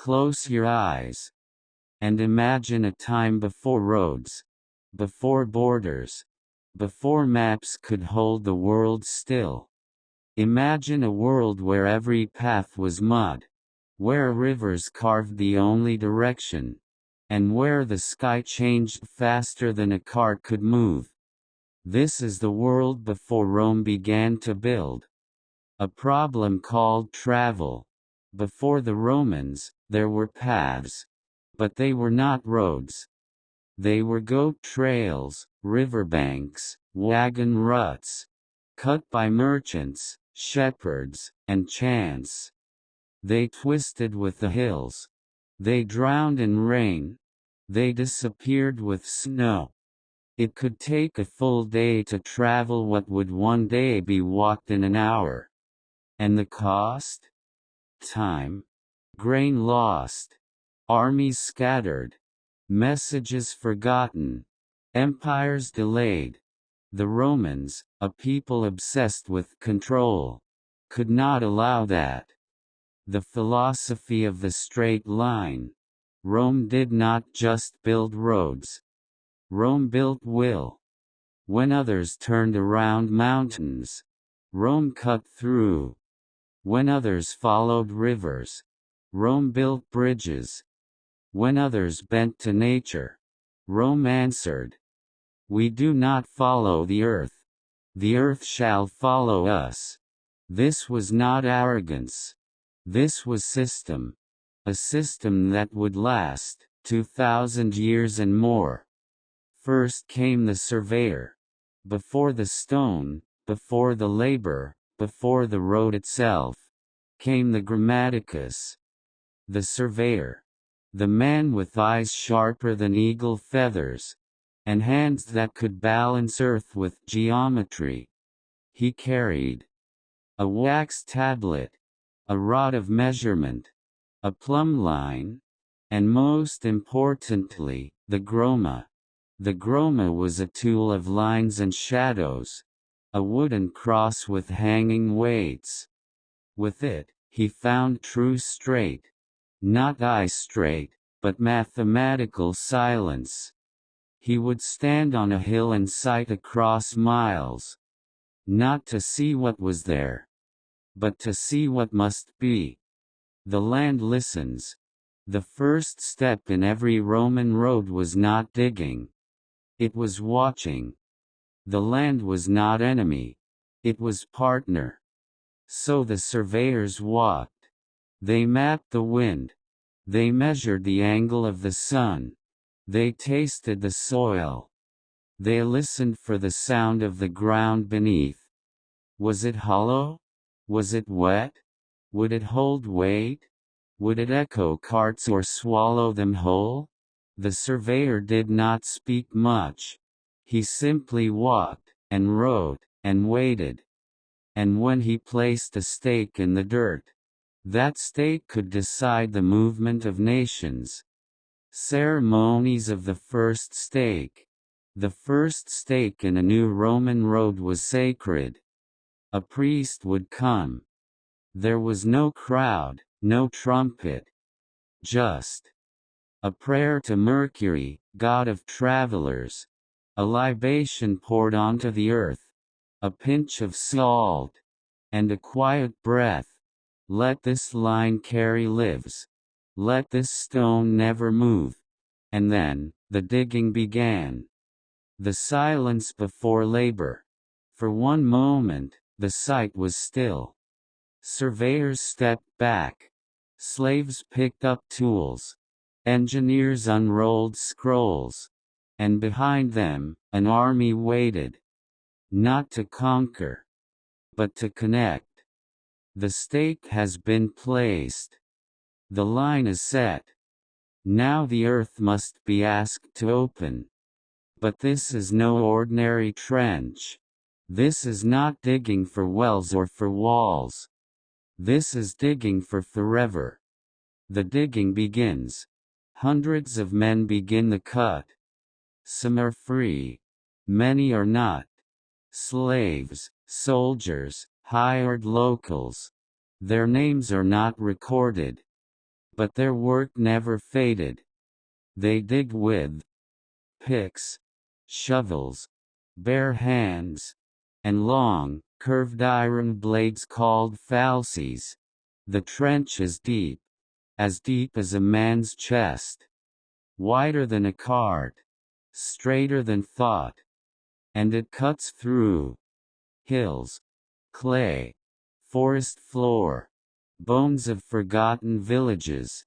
close your eyes and imagine a time before roads, before borders, before maps could hold the world still. Imagine a world where every path was mud, where rivers carved the only direction, and where the sky changed faster than a cart could move. This is the world before Rome began to build. A problem called travel. Before the Romans, there were paths, but they were not roads. They were goat trails, riverbanks, wagon ruts, cut by merchants, shepherds, and chance. They twisted with the hills. They drowned in rain. They disappeared with snow. It could take a full day to travel what would one day be walked in an hour. And the cost? Time. Grain lost. Armies scattered. Messages forgotten. Empires delayed. The Romans, a people obsessed with control, could not allow that. The philosophy of the straight line. Rome did not just build roads. Rome built will. When others turned around mountains, Rome cut through. When others followed rivers, Rome built bridges. When others bent to nature, Rome answered. We do not follow the earth shall follow us. This was not arrogance. This was system. A system that would last 2,000 years and more. First came the surveyor. Before the stone, before the labor, before the road itself, came the grammaticus. The surveyor. The man with eyes sharper than eagle feathers, and hands that could balance earth with geometry. He carried a wax tablet, a rod of measurement, a plumb line, and most importantly, the groma. The groma was a tool of lines and shadows, a wooden cross with hanging weights. With it, he found true straight, not eye straight, but mathematical silence. He would stand on a hill and sight across miles, not to see what was there, but to see what must be. The land listens. The first step in every Roman road was not digging. It was watching. The land was not enemy. It was partner. So the surveyors walked. They mapped the wind. They measured the angle of the sun. They tasted the soil. They listened for the sound of the ground beneath. Was it hollow? Was it wet? Would it hold weight? Would it echo carts or swallow them whole? The surveyor did not speak much. He simply walked, and wrote, and waited. And when he placed a stake in the dirt, that stake could decide the movement of nations. Ceremonies of the first stake. The first stake in a new Roman road was sacred. A priest would come. There was no crowd, no trumpet. Just a prayer to Mercury, god of travelers. A libation poured onto the earth. A pinch of salt. And a quiet breath. Let this line carry lives. Let this stone never move. And then, the digging began. The silence before labor. For one moment, the site was still. Surveyors stepped back. Slaves picked up tools. Engineers unrolled scrolls. And behind them, an army waited. Not to conquer, but to connect. The stake has been placed. The line is set. Now the earth must be asked to open. But this is no ordinary trench. This is not digging for wells or for walls. This is digging for forever. The digging begins. Hundreds of men begin the cut. Some are free. Many are not. Slaves, soldiers, hired locals. Their names are not recorded. but their work never faded. They dig with picks, shovels, bare hands, and long, curved iron blades called falces. The trench is deep as a man's chest, wider than a cart, straighter than thought, and it cuts through hills, clay, forest floor, bones of forgotten villages,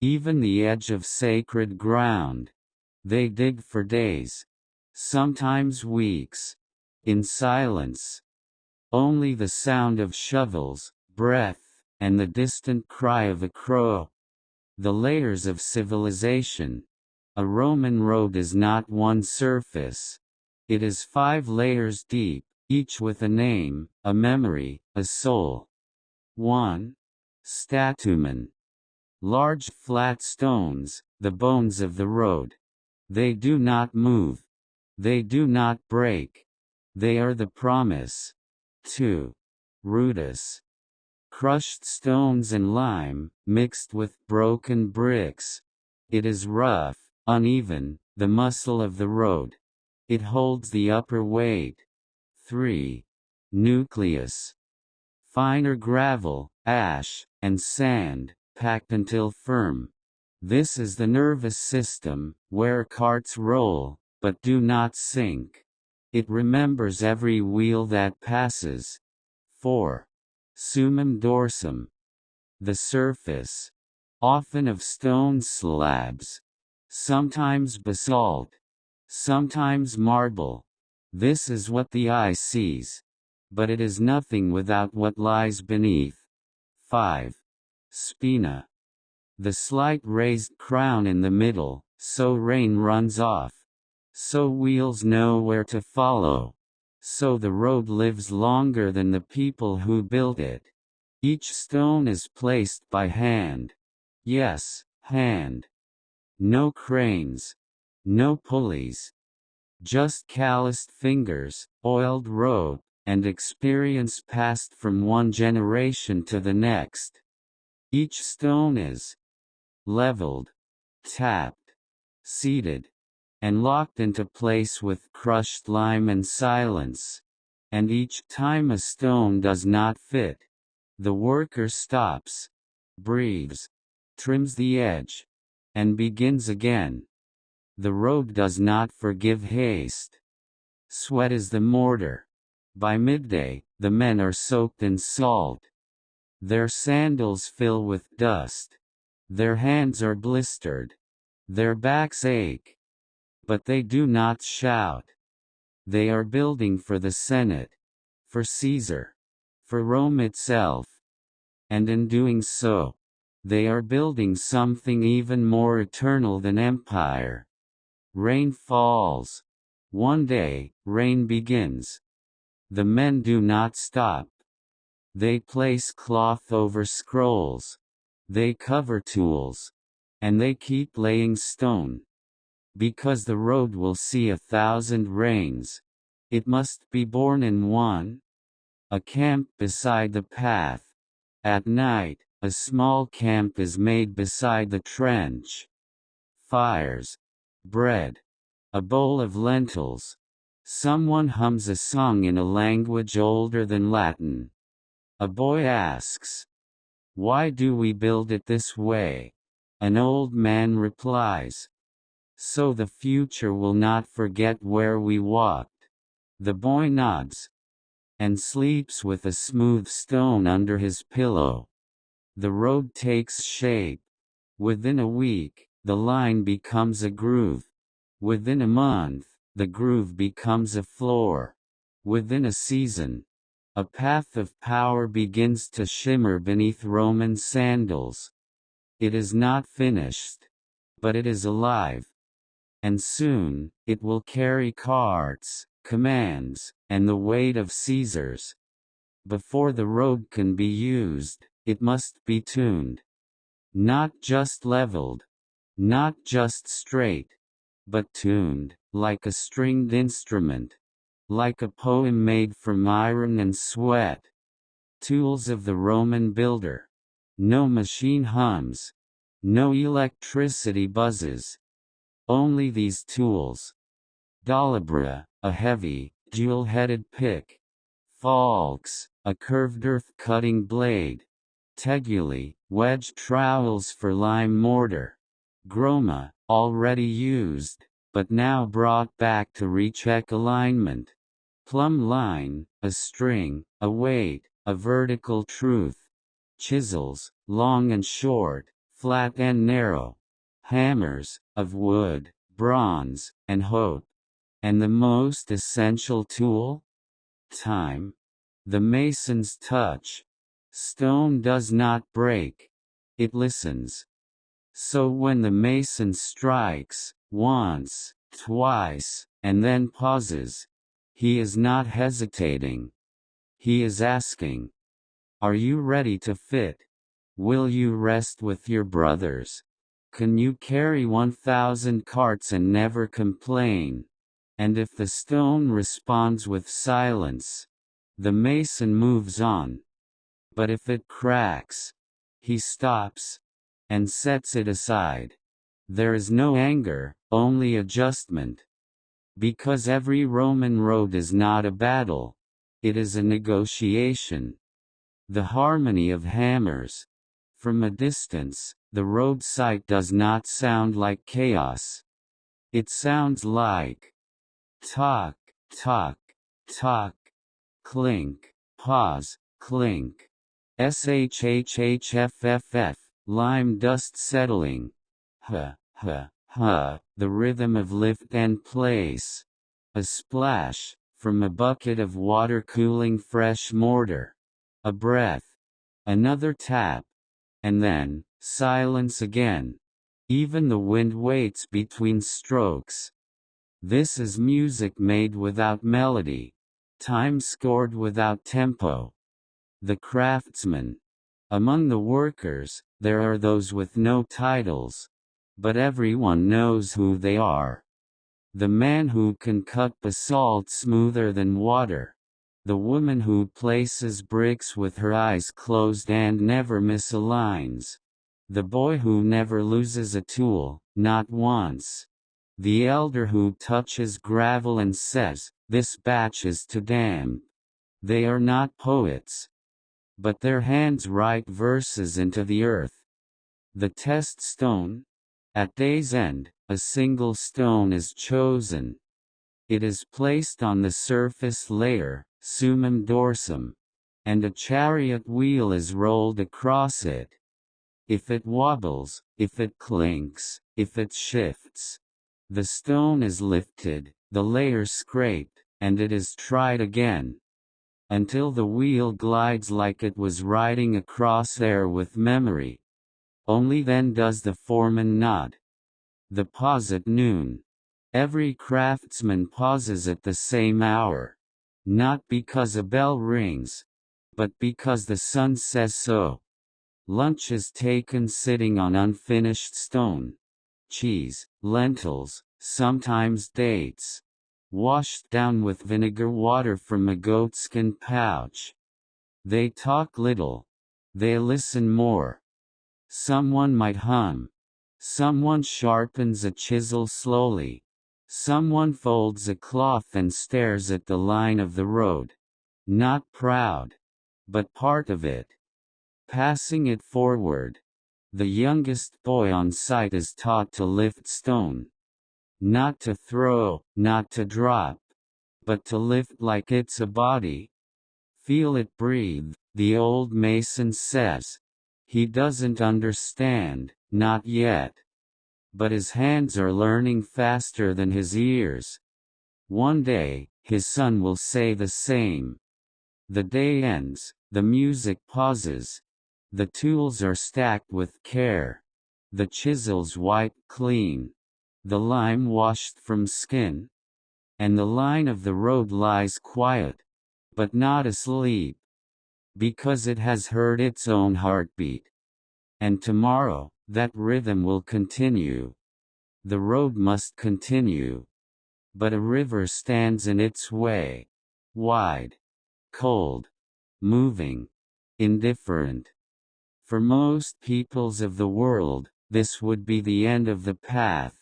even the edge of sacred ground. They dig for days, sometimes weeks, in silence. Only the sound of shovels, breath, and the distant cry of a crow. The layers of civilization. A Roman road is not one surface. It is 5 layers deep, each with a name, a memory, a soul. 1. Statumen. Large flat stones, the bones of the road. They do not move. They do not break. They are the promise. 2. Rudis. Crushed stones and lime, mixed with broken bricks. It is rough, uneven, the muscle of the road. It holds the upper weight. 3. Nucleus. Finer gravel, ash, and sand, packed until firm. This is the nervous system, where carts roll, but do not sink. It remembers every wheel that passes. 4. Summum dorsum. The surface. Often of stone slabs. Sometimes basalt. Sometimes marble. This is what the eye sees. But it is nothing without what lies beneath. 5. Spina. The slight raised crown in the middle, so rain runs off. So wheels know where to follow. So the road lives longer than the people who built it. Each stone is placed by hand. Yes, hand. No cranes. No pulleys. Just calloused fingers, oiled rope, and experience passed from one generation to the next. Each stone is leveled, tapped, seated, and locked into place with crushed lime and silence. And each time a stone does not fit, the worker stops, breathes, trims the edge, and begins again. The road does not forgive haste. Sweat is the mortar. By midday, the men are soaked in salt. Their sandals fill with dust. Their hands are blistered. Their backs ache. But they do not shout. They are building for the Senate, for Caesar, for Rome itself. And in doing so, they are building something even more eternal than empire. Rain falls. One day, rain begins. The men do not stop. They place cloth over scrolls. They cover tools. And they keep laying stone. Because the road will see 1,000 rains. It must be born in one. A camp beside the path. At night, a small camp is made beside the trench. Fires. Bread. A bowl of lentils. Someone hums a song in a language older than Latin. A boy asks, "Why do we build it this way?" An old man replies, "So the future will not forget where we walked." The boy nods and sleeps with a smooth stone under his pillow. The road takes shape. Within a week, the line becomes a groove. Within a month, the groove becomes a floor. Within a season, a path of power begins to shimmer beneath Roman sandals. It is not finished, but it is alive. And soon, it will carry carts, commands, and the weight of Caesars. Before the road can be used, it must be tuned. Not just leveled, not just straight, but tuned, like a stringed instrument, like a poem made from iron and sweat. Tools of the Roman builder. No machine hums. No electricity buzzes. Only these tools. Dalibra, a heavy, dual-headed pick. Falx, a curved earth-cutting blade. Teguli, wedge trowels for lime mortar. Groma, already used, but now brought back to recheck alignment. Plumb line, a string, a weight, a vertical truth. Chisels, long and short, flat and narrow. Hammers, of wood, bronze, and hope. And the most essential tool? Time. The mason's touch. Stone does not break. It listens. So when the mason strikes, once, twice, and then pauses, he is not hesitating. He is asking, are you ready to fit? Will you rest with your brothers? Can you carry 1,000 carts and never complain? And if the stone responds with silence, the mason moves on. But if it cracks, he stops and sets it aside. There is no anger, only adjustment. Because every Roman road is not a battle, it is a negotiation. The harmony of hammers. From a distance, the road site does not sound like chaos. It sounds like talk, talk, talk, clink, pause, clink. Shhhffff, lime dust settling. Huh, huh, huh, the rhythm of lift and place. A splash, from a bucket of water cooling fresh mortar. A breath. Another tap. And then, silence again. Even the wind waits between strokes. This is music made without melody. Time scored without tempo. The craftsman. Among the workers, there are those with no titles. But everyone knows who they are. The man who can cut basalt smoother than water. The woman who places bricks with her eyes closed and never misaligns. The boy who never loses a tool, not once. The elder who touches gravel and says, "This batch is too damp." They are not poets, but their hands write verses into the earth. The test stone? At day's end, a single stone is chosen. It is placed on the surface layer, summum dorsum, and a chariot wheel is rolled across it. If it wobbles, if it clinks, if it shifts, the stone is lifted, the layer scraped, and it is tried again, until the wheel glides like it was riding across air with memory. Only then does the foreman nod. The pause at noon. Every craftsman pauses at the same hour. Not because a bell rings, but because the sun says so. Lunch is taken sitting on unfinished stone. Cheese, lentils, sometimes dates. Washed down with vinegar water from a goatskin pouch. They talk little. They listen more. Someone might hum. Someone sharpens a chisel slowly. Someone folds a cloth and stares at the line of the road. Not proud, but part of it. Passing it forward. The youngest boy on site is taught to lift stone. Not to throw, not to drop, but to lift like it's a body. Feel it breathe, the old mason says. He doesn't understand, not yet. But his hands are learning faster than his ears. One day, his son will say the same. The day ends, the music pauses. The tools are stacked with care. The chisels wiped clean. The lime washed from skin. And the line of the road lies quiet, but not asleep. Because it has heard its own heartbeat. And tomorrow, that rhythm will continue. The road must continue. But a river stands in its way. Wide. Cold. Moving. Indifferent. For most peoples of the world, this would be the end of the path.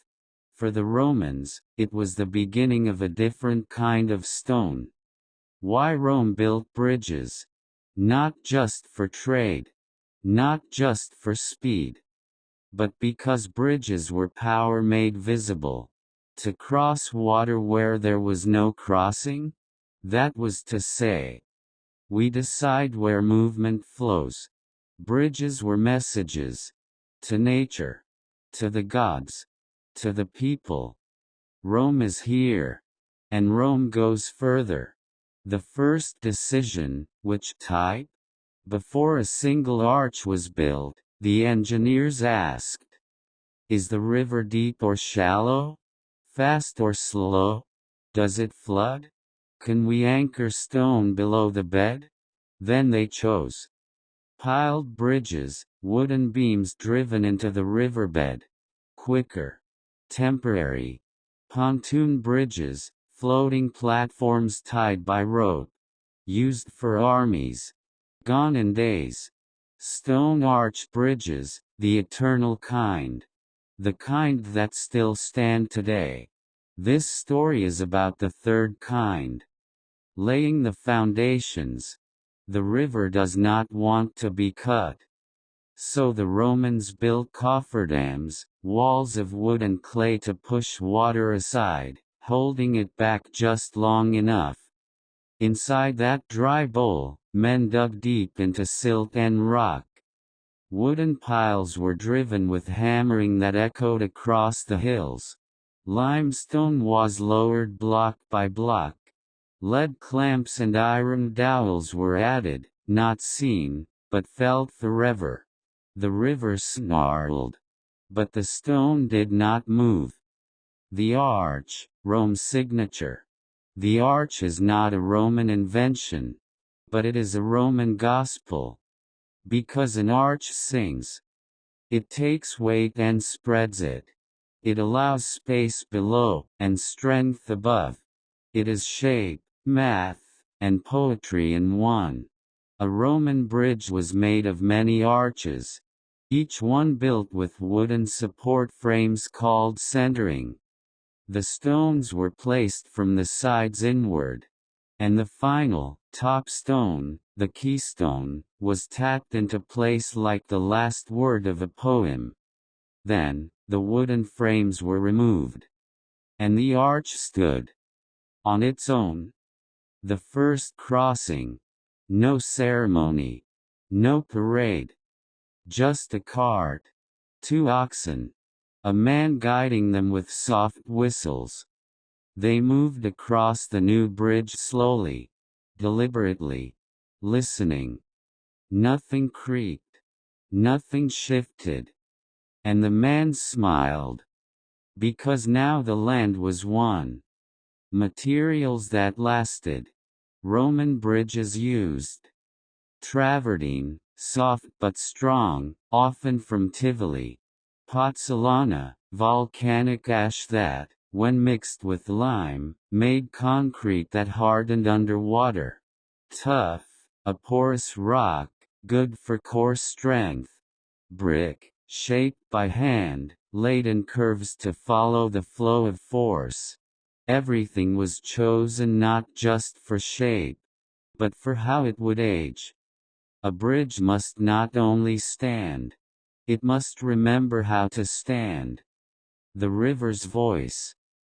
For the Romans, it was the beginning of a different kind of stone. Why Rome built bridges? Not just for trade, not just for speed, but because bridges were power made visible. To cross water where there was no crossing? That was to say, we decide where movement flows. Bridges were messages. To nature. To the gods. To the people. Rome is here. And Rome goes further. The first decision, which type? Before a single arch was built, the engineers asked, is the river deep or shallow? Fast or slow? Does it flood? Can we anchor stone below the bed? Then they chose. Piled bridges, wooden beams driven into the riverbed. Quicker. Temporary. Pontoon bridges, floating platforms tied by rope. Used for armies. Gone in days. Stone arch bridges, the eternal kind. The kind that still stand today. This story is about the third kind. Laying the foundations. The river does not want to be cut. So the Romans built cofferdams, walls of wood and clay to push water aside, holding it back just long enough. Inside that dry bowl, men dug deep into silt and rock. Wooden piles were driven with hammering that echoed across the hills. Limestone was lowered block by block. Lead clamps and iron dowels were added, not seen, but felt forever. The river snarled. But the stone did not move. The arch, Rome's signature. The arch is not a Roman invention, but it is a Roman gospel. Because an arch sings. It takes weight and spreads it. It allows space below, and strength above. It is shape, math, and poetry in one. A Roman bridge was made of many arches, each one built with wooden support frames called centering. The stones were placed from the sides inward, and the final, top stone, the keystone, was tacked into place like the last word of a poem. Then, the wooden frames were removed, and the arch stood on its own. The first crossing. No ceremony. No parade. Just a cart. 2 oxen. A man guiding them with soft whistles. They moved across the new bridge slowly, deliberately, listening. Nothing creaked. Nothing shifted. And the man smiled. Because now the land was one. Materials that lasted. Roman bridges used travertine, soft but strong, often from Tivoli. Pozzolana, volcanic ash that, when mixed with lime, made concrete that hardened underwater. Tough, a porous rock, good for core strength. Brick, shaped by hand, laid in curves to follow the flow of force. Everything was chosen not just for shape, but for how it would age. A bridge must not only stand, it must remember how to stand. The river's voice.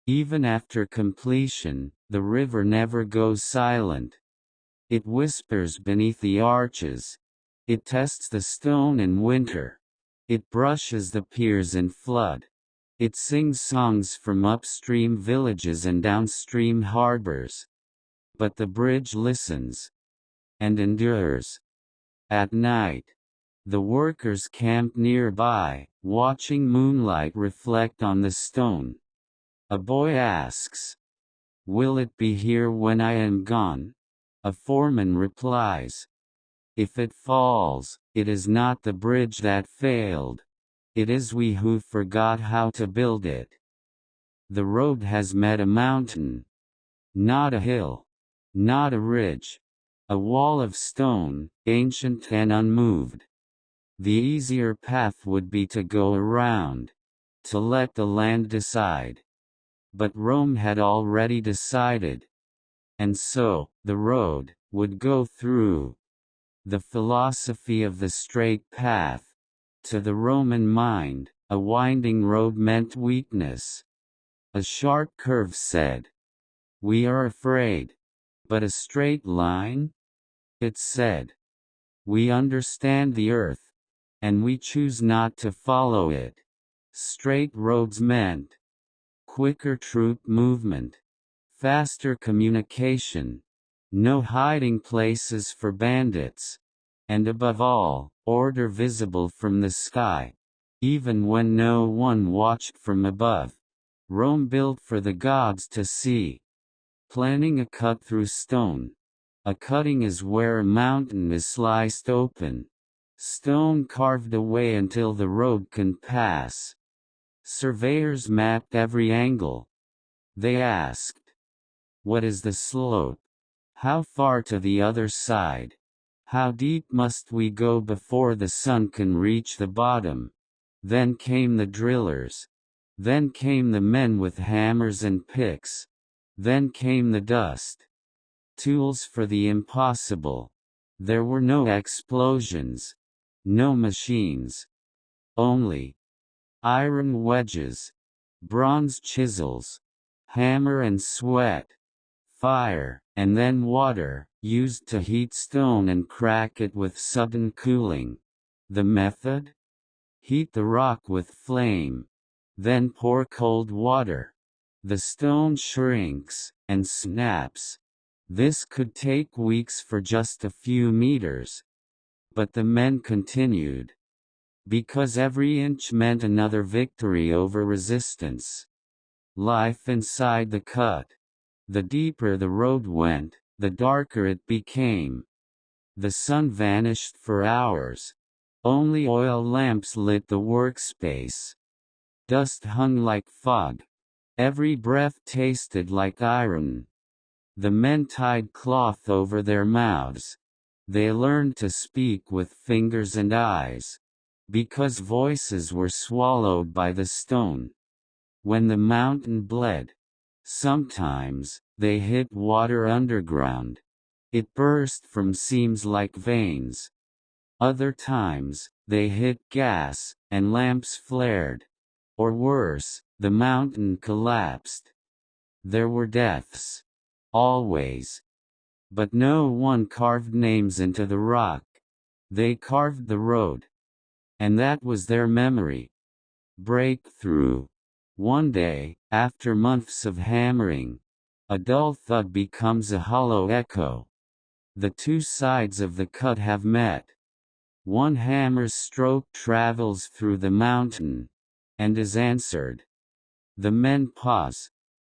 Even after completion, the river never goes silent. It whispers beneath the arches. It tests the stone in winter. It brushes the piers in flood. It sings songs from upstream villages and downstream harbors. But the bridge listens. And endures. At night, the workers camp nearby, watching moonlight reflect on the stone. A boy asks, "Will it be here when I am gone?" A foreman replies, "If it falls, it is not the bridge that failed. It is we who forgot how to build it." The road has met a mountain. Not a hill. Not a ridge. A wall of stone, ancient and unmoved. The easier path would be to go around, to let the land decide. But Rome had already decided. And so, the road would go through. The philosophy of the straight path. To the Roman mind, a winding road meant weakness. A sharp curve said, "We are afraid." But a straight line? It said, "We understand the earth, and we choose not to follow it." Straight roads meant quicker troop movement, faster communication, no hiding places for bandits, and above all, order visible from the sky, even when no one watched from above. Rome built for the gods to see. Planning a cut through stone. A cutting is where a mountain is sliced open. Stone carved away until the road can pass. Surveyors mapped every angle. They asked, "What is the slope? How far to the other side? How deep must we go before the sun can reach the bottom?" Then came the drillers. Then came the men with hammers and picks. Then came the dust. Tools for the impossible. There were no explosions. No machines. Only iron wedges, bronze chisels, hammer and sweat, fire, and then water, used to heat stone and crack it with sudden cooling. The method? Heat the rock with flame. Then pour cold water. The stone shrinks and snaps. This could take weeks for just a few meters. But the men continued. Because every inch meant another victory over resistance. Life inside the cut. The deeper the road went, the darker it became. The sun vanished for hours. Only oil lamps lit the workspace. Dust hung like fog. Every breath tasted like iron. The men tied cloth over their mouths. They learned to speak with fingers and eyes. Because voices were swallowed by the stone. When the mountain bled, sometimes they hit water underground. It burst from seams like veins. Other times, they hit gas, and lamps flared. Or worse, the mountain collapsed. There were deaths. Always. But no one carved names into the rock. They carved the road. And that was their memory. Breakthrough. One day, after months of hammering, a dull thud becomes a hollow echo. The two sides of the cut have met. One hammer's stroke travels through the mountain, and is answered. The men pause,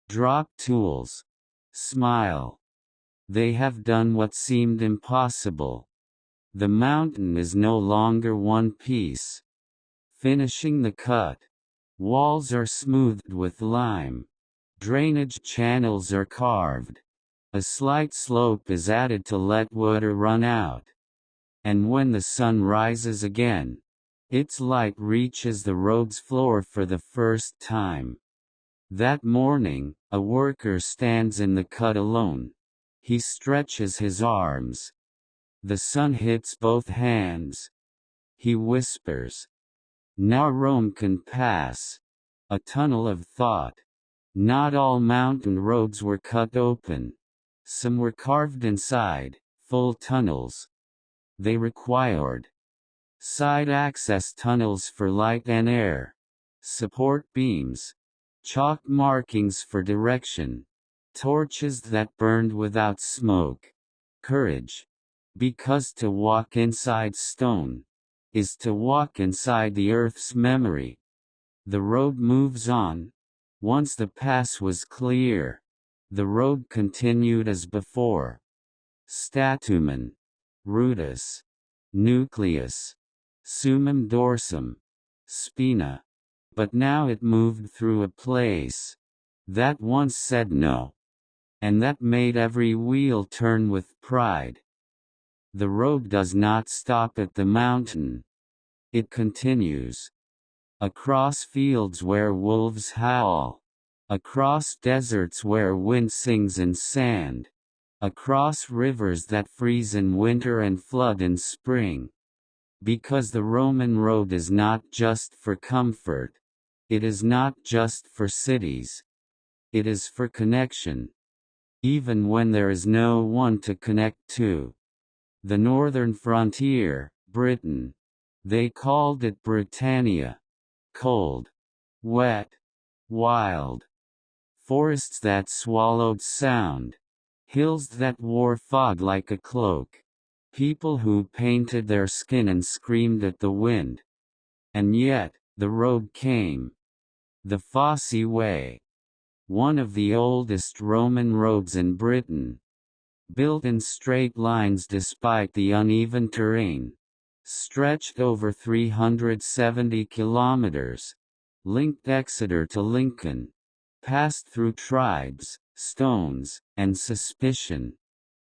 drop tools, smile. They have done what seemed impossible. The mountain is no longer one piece. Finishing the cut. Walls are smoothed with lime. Drainage channels are carved. A slight slope is added to let water run out. And when the sun rises again, its light reaches the road's floor for the first time. That morning, a worker stands in the cut alone. He stretches his arms. The sun hits both hands. He whispers, "Now Rome can pass." A tunnel of thought. Not all mountain roads were cut open. Some were carved inside, full tunnels. They required side access tunnels for light and air, support beams, chalk markings for direction, torches that burned without smoke. Courage. Because to walk inside stone is to walk inside the earth's memory. The road moves on. Once the pass was clear, the road continued as before. Statumen. Rootus. Nucleus. Summum dorsum. Spina. But now it moved through a place that once said no. And that made every wheel turn with pride. The road does not stop at the mountain. It continues. Across fields where wolves howl. Across deserts where wind sings in sand. Across rivers that freeze in winter and flood in spring. Because the Roman road is not just for comfort. It is not just for cities. It is for connection. Even when there is no one to connect to. The northern frontier, Britain. They called it Britannia. Cold. Wet. Wild. Forests that swallowed sound. Hills that wore fog like a cloak. People who painted their skin and screamed at the wind. And yet, the road came. The Fosse Way. One of the oldest Roman roads in Britain. Built in straight lines despite the uneven terrain. Stretched over 370 kilometers. Linked Exeter to Lincoln. Passed through tribes, stones, and suspicion.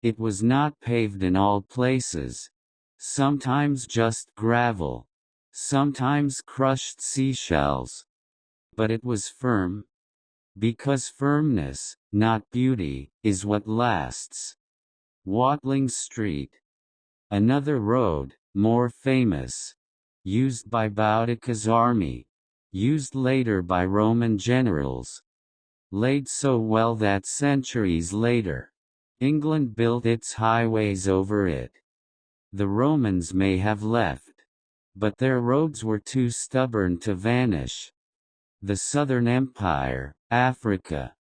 It was not paved in all places. Sometimes just gravel. Sometimes crushed seashells. But it was firm. Because firmness, not beauty, is what lasts. Watling Street. Another road, more famous. Used by Boudicca's army. Used later by Roman generals. Laid so well that centuries later, England built its highways over it. The Romans may have left. But their roads were too stubborn to vanish. The Southern Empire, Africa.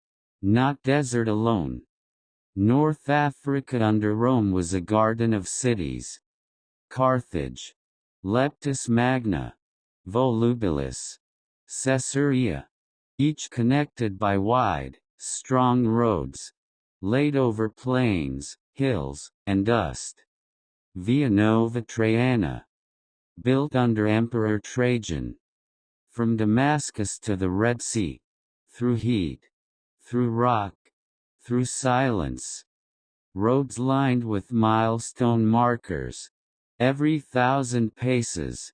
Not desert alone. North Africa under Rome was a garden of cities. Carthage. Leptis Magna. Volubilis. Caesarea. Each connected by wide, strong roads. Laid over plains, hills, and dust. Via Nova Traiana. Built under Emperor Trajan. From Damascus to the Red Sea. Through heat. Through rock. Through silence. Roads lined with milestone markers. Every 1,000 paces.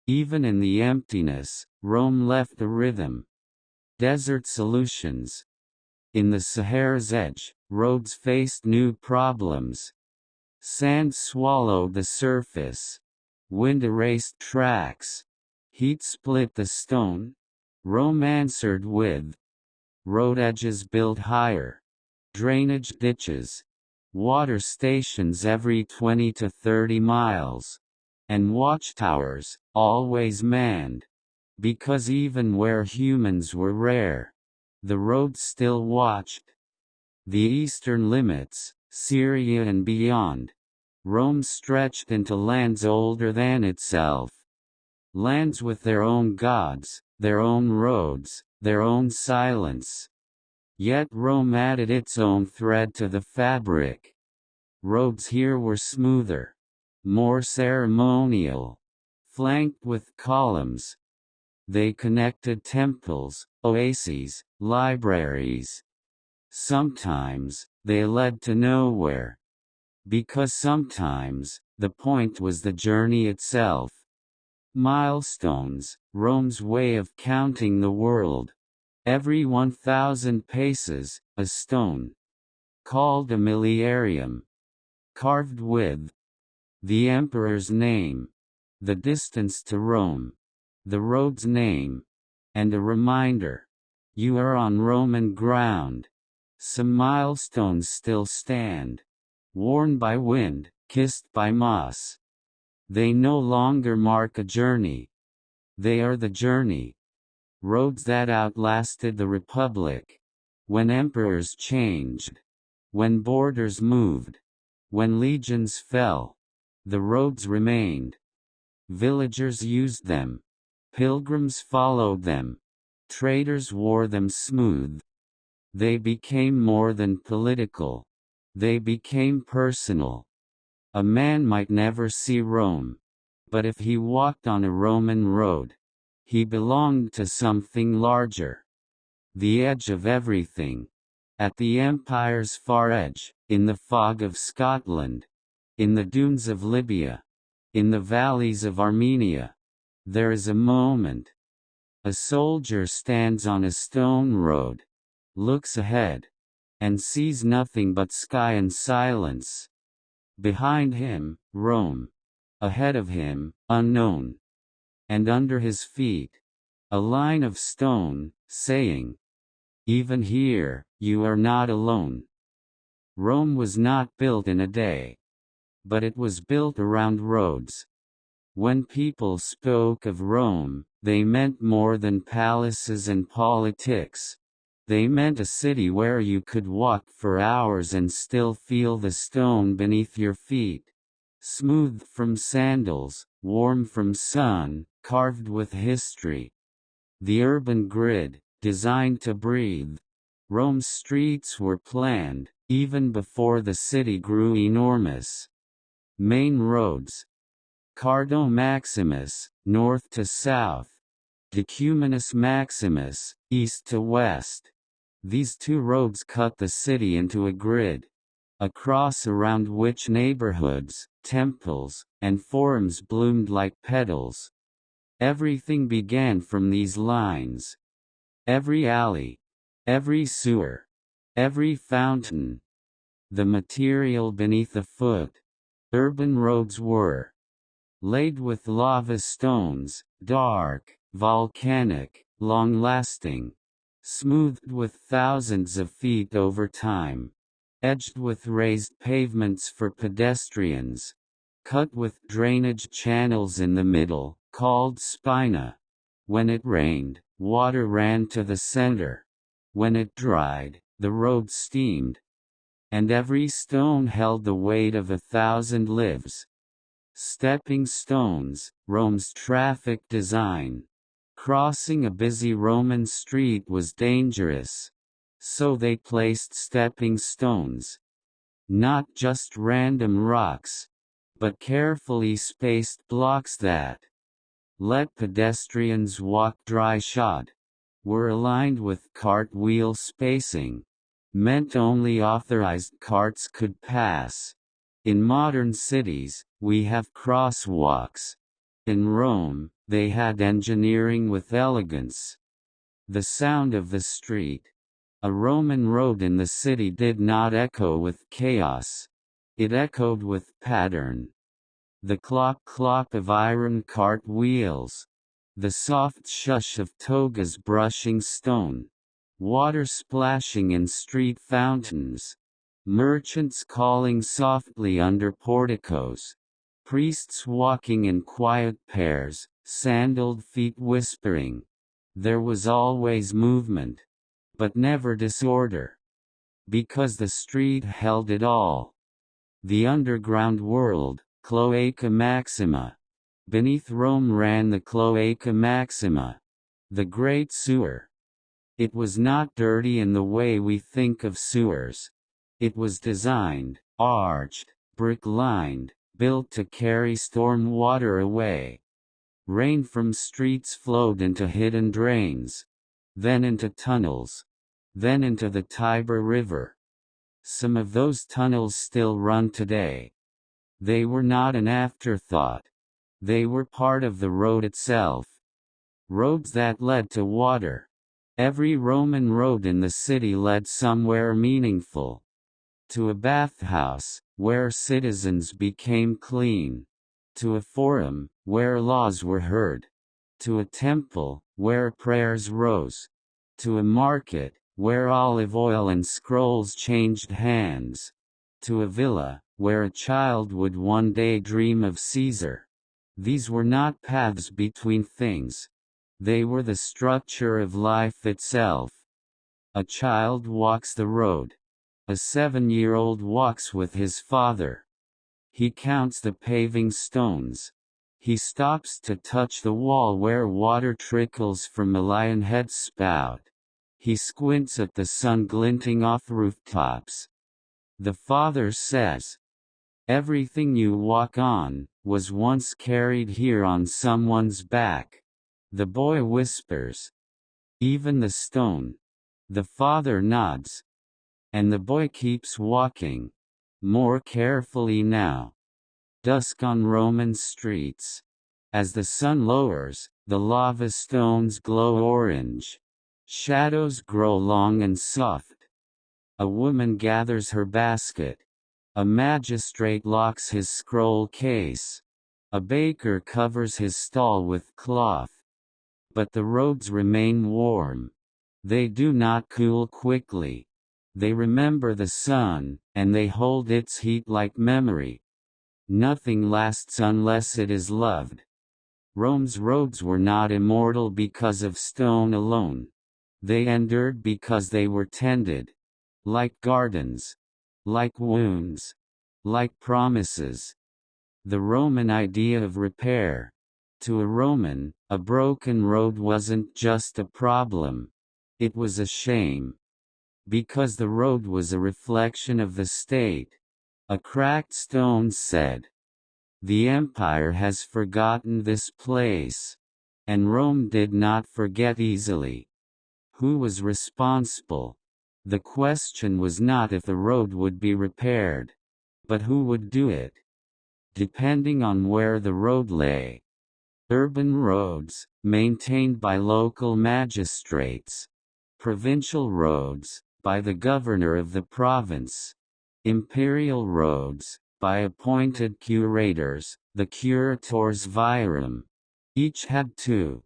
Even in the emptiness, Rome left a rhythm. Desert solutions. In the Sahara's edge, roads faced new problems. Sand swallowed the surface. Wind erased tracks. Heat split the stone. Rome answered with road edges built higher. Drainage ditches. Water stations every 20 to 30 miles. And watchtowers, always manned. Because even where humans were rare, the roads still watched. The eastern limits, Syria and beyond. Rome stretched into lands older than itself. Lands with their own gods, their own roads, their own silence. Yet Rome added its own thread to the fabric. Roads here were smoother. More ceremonial. Flanked with columns. They connected temples, oases, libraries. Sometimes, they led to nowhere. Because sometimes, the point was the journey itself. Milestones, Rome's way of counting the world. Every 1,000 paces, a stone. Called a miliarium. Carved with the emperor's name. The distance to Rome. The road's name. And a reminder. You are on Roman ground. Some milestones still stand. Worn by wind, kissed by moss. They no longer mark a journey. They are the journey. Roads that outlasted the Republic. When emperors changed. When borders moved. When legions fell. The roads remained. Villagers used them. Pilgrims followed them. Traders wore them smooth. They became more than political. They became personal. A man might never see Rome. But if he walked on a Roman road, he belonged to something larger. The edge of everything. At the empire's far edge, in the fog of Scotland. In the dunes of Libya. In the valleys of Armenia. There is a moment. A soldier stands on a stone road, looks ahead, and sees nothing but sky and silence. Behind him, Rome. Ahead of him, unknown. And under his feet, a line of stone, saying, "Even here, you are not alone." Rome was not built in a day, but it was built around roads. When people spoke of Rome, they meant more than palaces and politics. They meant a city where you could walk for hours and still feel the stone beneath your feet. Smooth from sandals, warm from sun, carved with history. The urban grid, designed to breathe. Rome's streets were planned, even before the city grew enormous. Main roads. Cardo Maximus, north to south. Decumanus Maximus, east to west. These two roads cut the city into a grid. A cross around which neighborhoods, temples, and forums bloomed like petals. Everything began from these lines. Every alley, every sewer, every fountain. The material beneath a foot. Urban roads were laid with lava stones, dark, volcanic, long-lasting, smoothed with thousands of feet over time, edged with raised pavements for pedestrians, cut with drainage channels in the middle, called spina. When it rained, water ran to the center. When it dried, the road steamed. And every stone held the weight of 1,000 lives. Stepping stones, Rome's traffic design. Crossing a busy Roman street was dangerous. So they placed stepping stones. Not just random rocks, but carefully spaced blocks that let pedestrians walk dry-shod. Were aligned with cartwheel spacing. Meant only authorized carts could pass. In modern cities, we have crosswalks. In Rome, they had engineering with elegance. The sound of the street. A Roman road in the city did not echo with chaos. It echoed with pattern. The clop-clop of iron cart wheels. The soft shush of togas brushing stone. Water splashing in street fountains. Merchants calling softly under porticos. Priests walking in quiet pairs, sandaled feet whispering. There was always movement, but never disorder. Because the street held it all. The underground world, Cloaca Maxima. Beneath Rome ran the Cloaca Maxima, the great sewer. It was not dirty in the way we think of sewers. It was designed, arched, brick-lined, built to carry storm water away. Rain from streets flowed into hidden drains, then into tunnels, then into the Tiber River. Some of those tunnels still run today. They were not an afterthought. They were part of the road itself. Roads that led to water. Every Roman road in the city led somewhere meaningful. To a bathhouse, where citizens became clean. To a forum, where laws were heard. To a temple, where prayers rose. To a market, where olive oil and scrolls changed hands. To a villa, where a child would one day dream of Caesar. These were not paths between things. They were the structure of life itself. A child walks the road. A 7-year-old walks with his father. He counts the paving stones. He stops to touch the wall where water trickles from a lion head spout. He squints at the sun glinting off rooftops. The father says, "Everything you walk on was once carried here on someone's back." The boy whispers, "Even the stone." The father nods. And the boy keeps walking. More carefully now. Dusk on Roman streets. As the sun lowers, the lava stones glow orange. Shadows grow long and soft. A woman gathers her basket. A magistrate locks his scroll case. A baker covers his stall with cloth. But the roads remain warm. They do not cool quickly. They remember the sun, and they hold its heat like memory. Nothing lasts unless it is loved. Rome's roads were not immortal because of stone alone. They endured because they were tended. Like gardens. Like wounds. Like promises. The Roman idea of repair. To a Roman, a broken road wasn't just a problem. It was a shame. Because the road was a reflection of the state. A cracked stone said, "The empire has forgotten this place." And Rome did not forget easily. Who was responsible? The question was not if the road would be repaired, but who would do it. Depending on where the road lay. Urban roads, maintained by local magistrates. Provincial roads, by the governor of the province. Imperial roads, by appointed curators, the curators virum. Each had to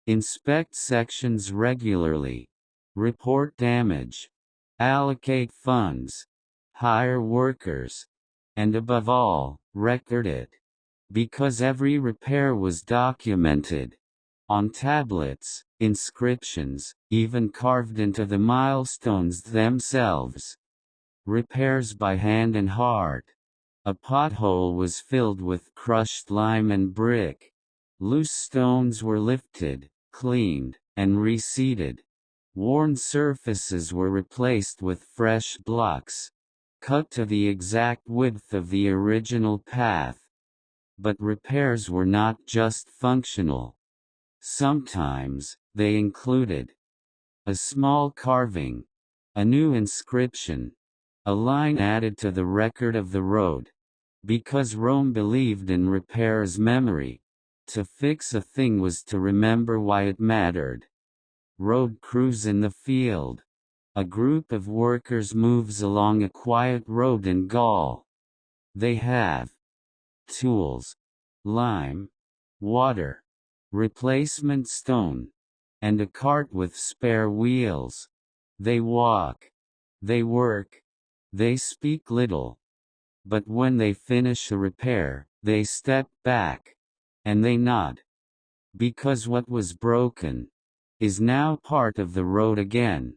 inspect sections regularly, report damage, allocate funds, hire workers, and above all, record it. Because every repair was documented. On tablets, inscriptions, even carved into the milestones themselves. Repairs by hand and heart. A pothole was filled with crushed lime and brick. Loose stones were lifted, cleaned, and reseated. Worn surfaces were replaced with fresh blocks, cut to the exact width of the original path. But repairs were not just functional. Sometimes, they included a small carving, a new inscription, a line added to the record of the road. Because Rome believed in repair as memory. To fix a thing was to remember why it mattered. Road crews in the field. A group of workers moves along a quiet road in Gaul. They have tools, lime, water, replacement stone, and a cart with spare wheels. They walk. They work. They speak little. But when they finish a repair, they step back. And they nod. Because what was broken is now part of the road again.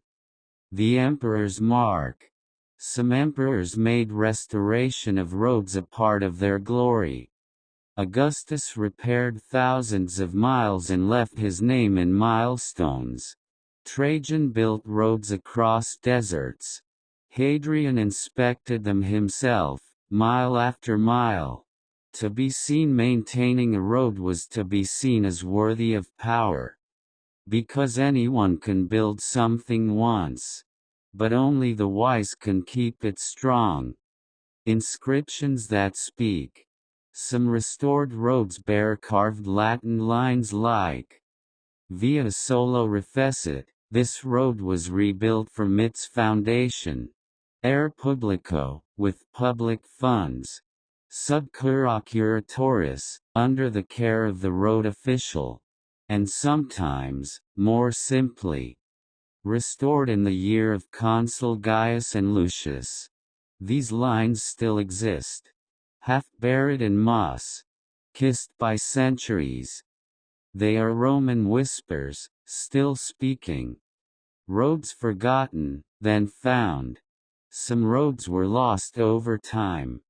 The emperor's mark. Some emperors made restoration of roads a part of their glory. Augustus repaired thousands of miles and left his name in milestones. Trajan built roads across deserts. Hadrian inspected them himself, mile after mile. To be seen maintaining a road was to be seen as worthy of power. Because anyone can build something once. But only the wise can keep it strong. Inscriptions that speak. Some restored roads bear carved Latin lines like Via Solo Refecit, this road was rebuilt from its foundation. Aer Publico, with public funds. Sub cura curatoris, under the care of the road official. And sometimes, more simply, restored in the year of Consul Gaius and Lucius. These lines still exist. Half buried in moss. Kissed by centuries. They are Roman whispers, still speaking. Roads forgotten, then found. Some roads were lost over time.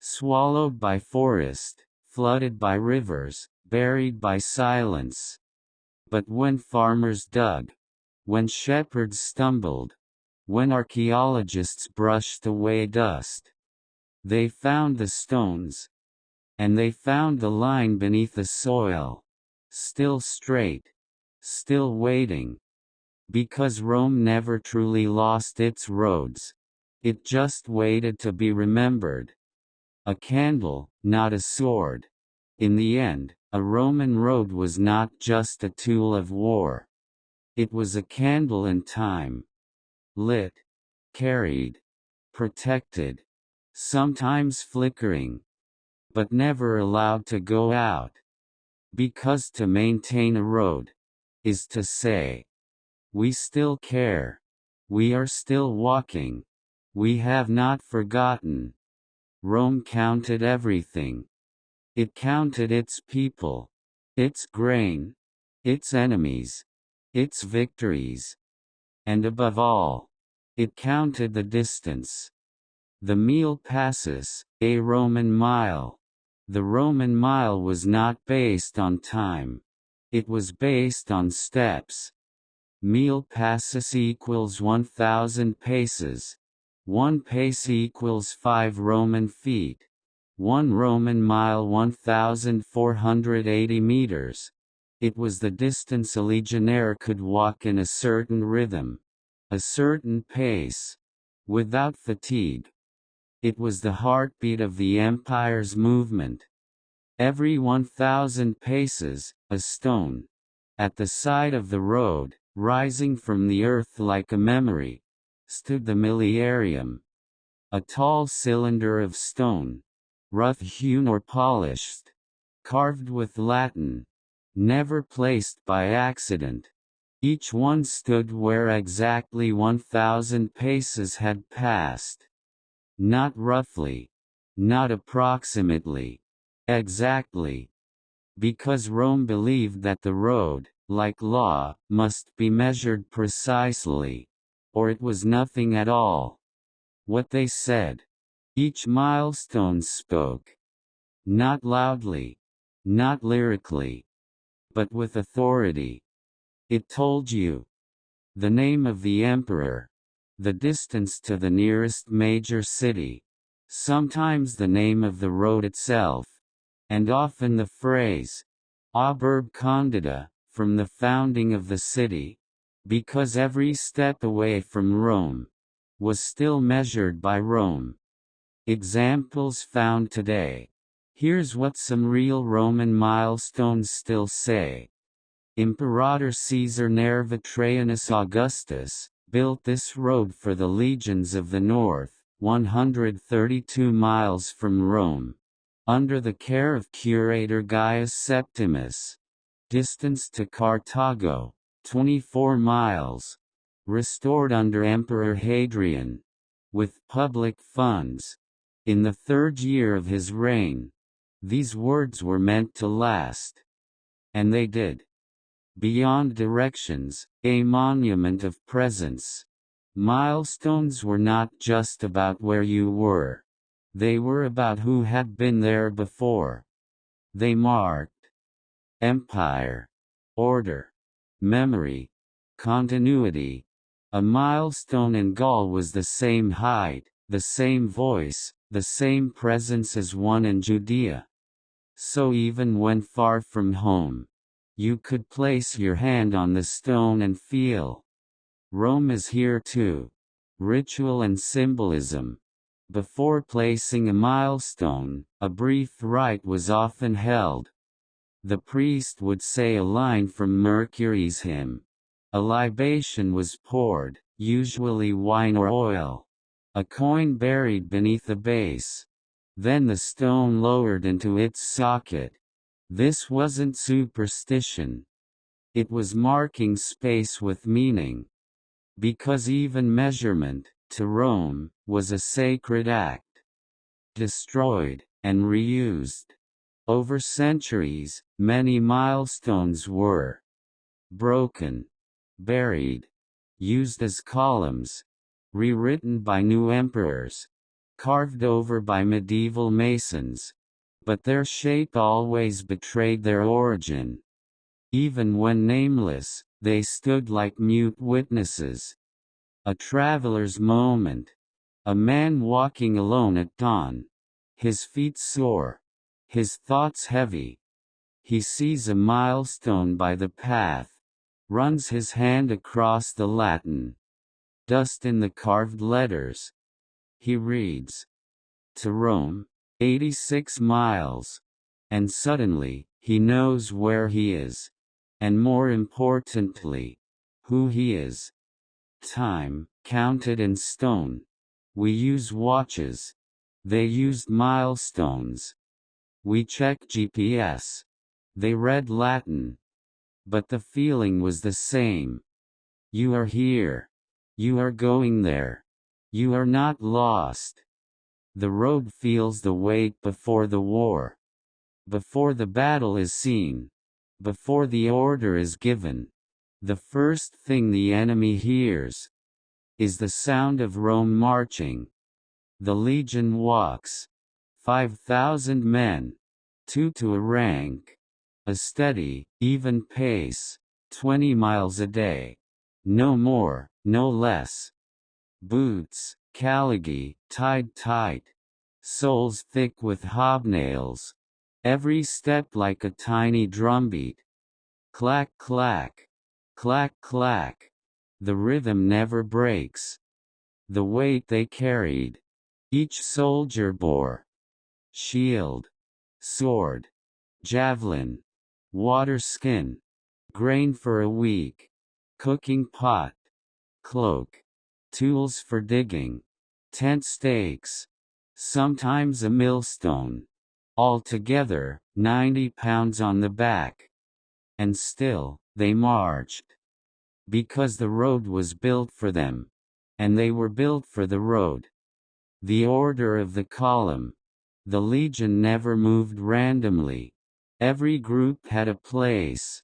Swallowed by forest, flooded by rivers, buried by silence. But when farmers dug, when shepherds stumbled, when archaeologists brushed away dust, they found the stones. And they found the line beneath the soil. Still straight. Still waiting. Because Rome never truly lost its roads. It just waited to be remembered. A candle, not a sword. In the end, A Roman road was not just a tool of war. It was a candle in time. Lit, carried, protected, sometimes flickering, but never allowed to go out. Because to maintain a road is to say, we still care. We are still walking. We have not forgotten. Rome counted everything. It counted its people, its grain, its enemies, its victories. And above all, it counted the distance. The mille passes, a Roman mile. The Roman mile was not based on time. It was based on steps. Mille passes equals 1,000 paces. 1 pace equals 5 Roman feet. 1 Roman mile 1,480 meters. It was the distance a legionnaire could walk in a certain rhythm, a certain pace, without fatigue. It was the heartbeat of the empire's movement. Every 1,000 paces, a stone, at the side of the road, rising from the earth like a memory, stood the miliarium. A tall cylinder of stone, rough-hewn or polished, carved with Latin, never placed by accident. Each one stood where exactly 1,000 paces had passed. Not roughly, not approximately, exactly. Because Rome believed that the road, like law, must be measured precisely, or it was nothing at all. What they said. Each milestone spoke. Not loudly, not lyrically, but with authority. It told you the name of the emperor, the distance to the nearest major city, sometimes the name of the road itself, and often the phrase, Oberb Condita, from the founding of the city, because every step away from Rome was still measured by Rome. Examples found today. Here's what some real Roman milestones still say. Imperator Caesar Nerva Trajanus Augustus built this road for the legions of the north, 132 miles from Rome, under the care of curator Gaius Septimus. Distance to Carthago, 24 miles. Restored under Emperor Hadrian, with public funds. In the third year of his reign. These words were meant to last. And they did. Beyond directions, a monument of presence. Milestones were not just about where you were. They were about who had been there before. They marked empire, order, memory, continuity. A milestone in Gaul was the same height, the same voice, the same presence as one in Judea. So even when far from home, you could place your hand on the stone and feel. Rome is here too. Ritual and symbolism. Before placing a milestone, a brief rite was often held. The priest would say a line from Mercury's hymn. A libation was poured, usually wine or oil. A coin buried beneath the base. Then the stone lowered into its socket. This wasn't superstition. It was marking space with meaning. Because even measurement, to Rome, was a sacred act. Destroyed, and reused. Over centuries, many milestones were broken, buried, used as columns, rewritten by new emperors, carved over by medieval masons, but their shape always betrayed their origin. Even when nameless, they stood like mute witnesses. A traveler's moment. A man walking alone at dawn. His feet sore. His thoughts heavy. He sees a milestone by the path. Runs his hand across the Latin. Dust in the carved letters. He reads. To Rome, 86 miles. And suddenly, He knows where he is. And more importantly, who he is. Time, counted in stone. We use watches. They used milestones. We check GPS. They read Latin. But the feeling was the same. You are here. You are going there. You are not lost. The road feels the weight before the war. Before the battle is seen. Before the order is given. The first thing the enemy hears is the sound of Rome marching. The legion walks. 5,000 men. 2 to a rank. A steady, even pace. 20 miles a day. No more, no less. Boots, caligy, tied tight. Soles thick with hobnails. Every step like a tiny drumbeat. Clack clack. Clack clack. The rhythm never breaks. The weight they carried. Each soldier bore. Shield. Sword. Javelin. Water skin. Grain for a week. Cooking pot. Cloak. Tools for digging. Tent stakes. Sometimes a millstone. Altogether, 90 pounds on the back. And still, they marched. Because the road was built for them. And they were built for the road. The order of the column. The legion never moved randomly. Every group had a place.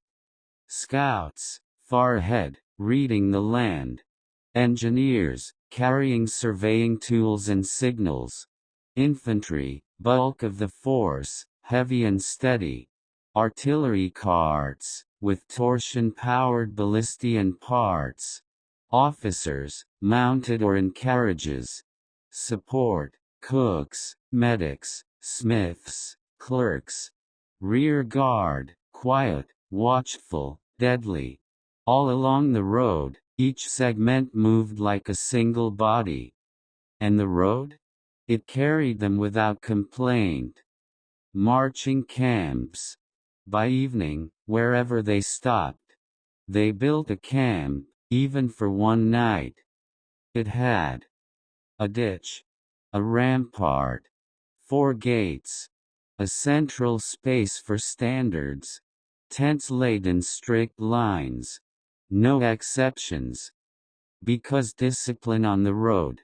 Scouts, far ahead, reading the land. Engineers, carrying surveying tools and signals. Infantry, bulk of the force, heavy and steady. Artillery carts, with torsion-powered ballistian parts. Officers, mounted or in carriages. Support, cooks, medics, smiths, clerks. Rear guard, quiet, watchful, deadly. All along the road, each segment moved like a single body. And the road? It carried them without complaint. Marching camps. By evening, wherever they stopped, they built a camp, even for one night. It had a ditch, a rampart, 4 gates, a central space for standards, tents laid in strict lines, no exceptions. Because discipline on the road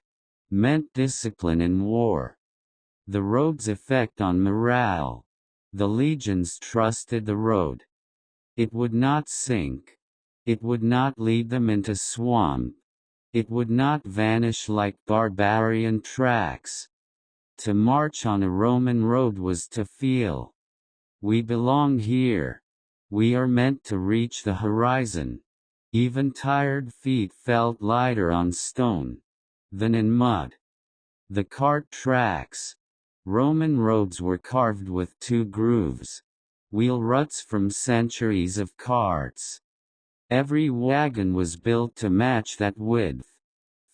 meant discipline in war. The road's effect on morale. The legions trusted the road. It would not sink. It would not lead them into swamp. It would not vanish like barbarian tracks. To march on a Roman road was to feel. We belong here. We are meant to reach the horizon. Even tired feet felt lighter on stone than in mud. The cart tracks. Roman roads were carved with 2 grooves. Wheel ruts from centuries of carts. Every wagon was built to match that width.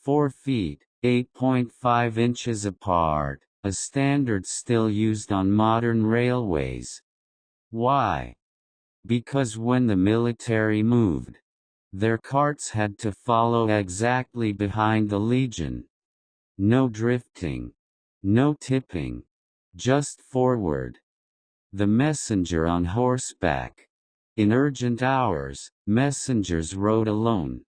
4 feet, 8.5 inches apart, a standard still used on modern railways. Why? Because when the military moved, their carts had to follow exactly behind the legion. No drifting. No tipping. Just forward. The messenger on horseback. In urgent hours, messengers rode alone.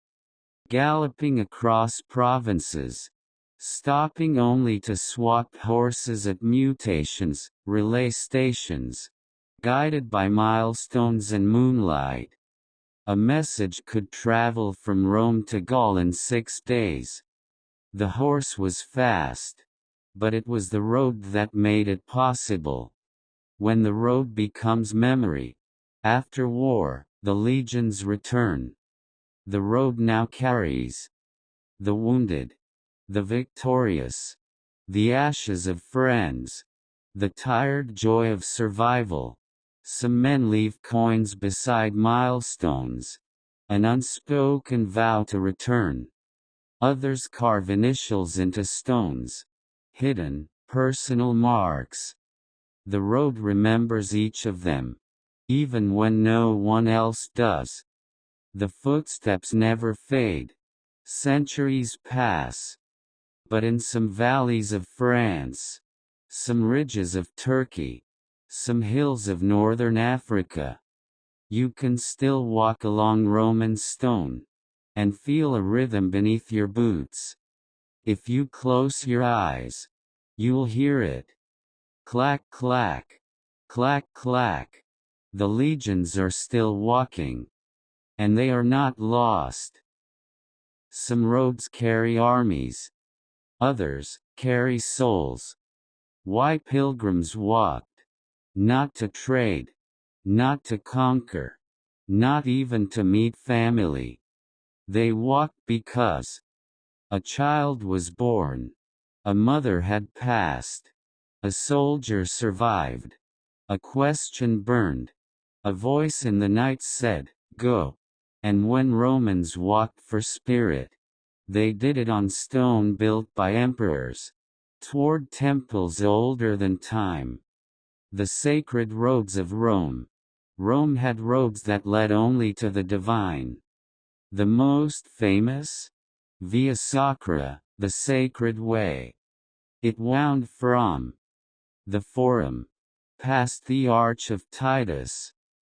Galloping across provinces. Stopping only to swap horses at mutations, relay stations. Guided by milestones and moonlight. A message could travel from Rome to Gaul in 6 days. The horse was fast. But it was the road that made it possible. When the road becomes memory. After war, the legions return. The road now carries the wounded, the victorious, the ashes of friends, the tired joy of survival. Some men leave coins beside milestones, an unspoken vow to return. Others carve initials into stones. Hidden, personal marks. The road remembers each of them. even when no one else does. The footsteps never fade. Centuries pass. But in some valleys of France, some ridges of Turkey, some hills of northern Africa, you can still walk along Roman stone and feel a rhythm beneath your boots. If you close your eyes, you'll hear it. Clack, clack, clack, clack. The legions are still walking, and they are not lost. Some roads carry armies, others carry souls. Why pilgrims walked? Not to trade, not to conquer, not even to meet family. They walked because a child was born, a mother had passed, a soldier survived, a question burned, a voice in the night said, "Go." And when Romans walked for spirit, they did it on stone built by emperors, toward temples older than time. The sacred roads of Rome. Rome had roads that led only to the divine. The most famous? Via Sacra, the sacred way. It wound from the Forum, past the Arch of Titus,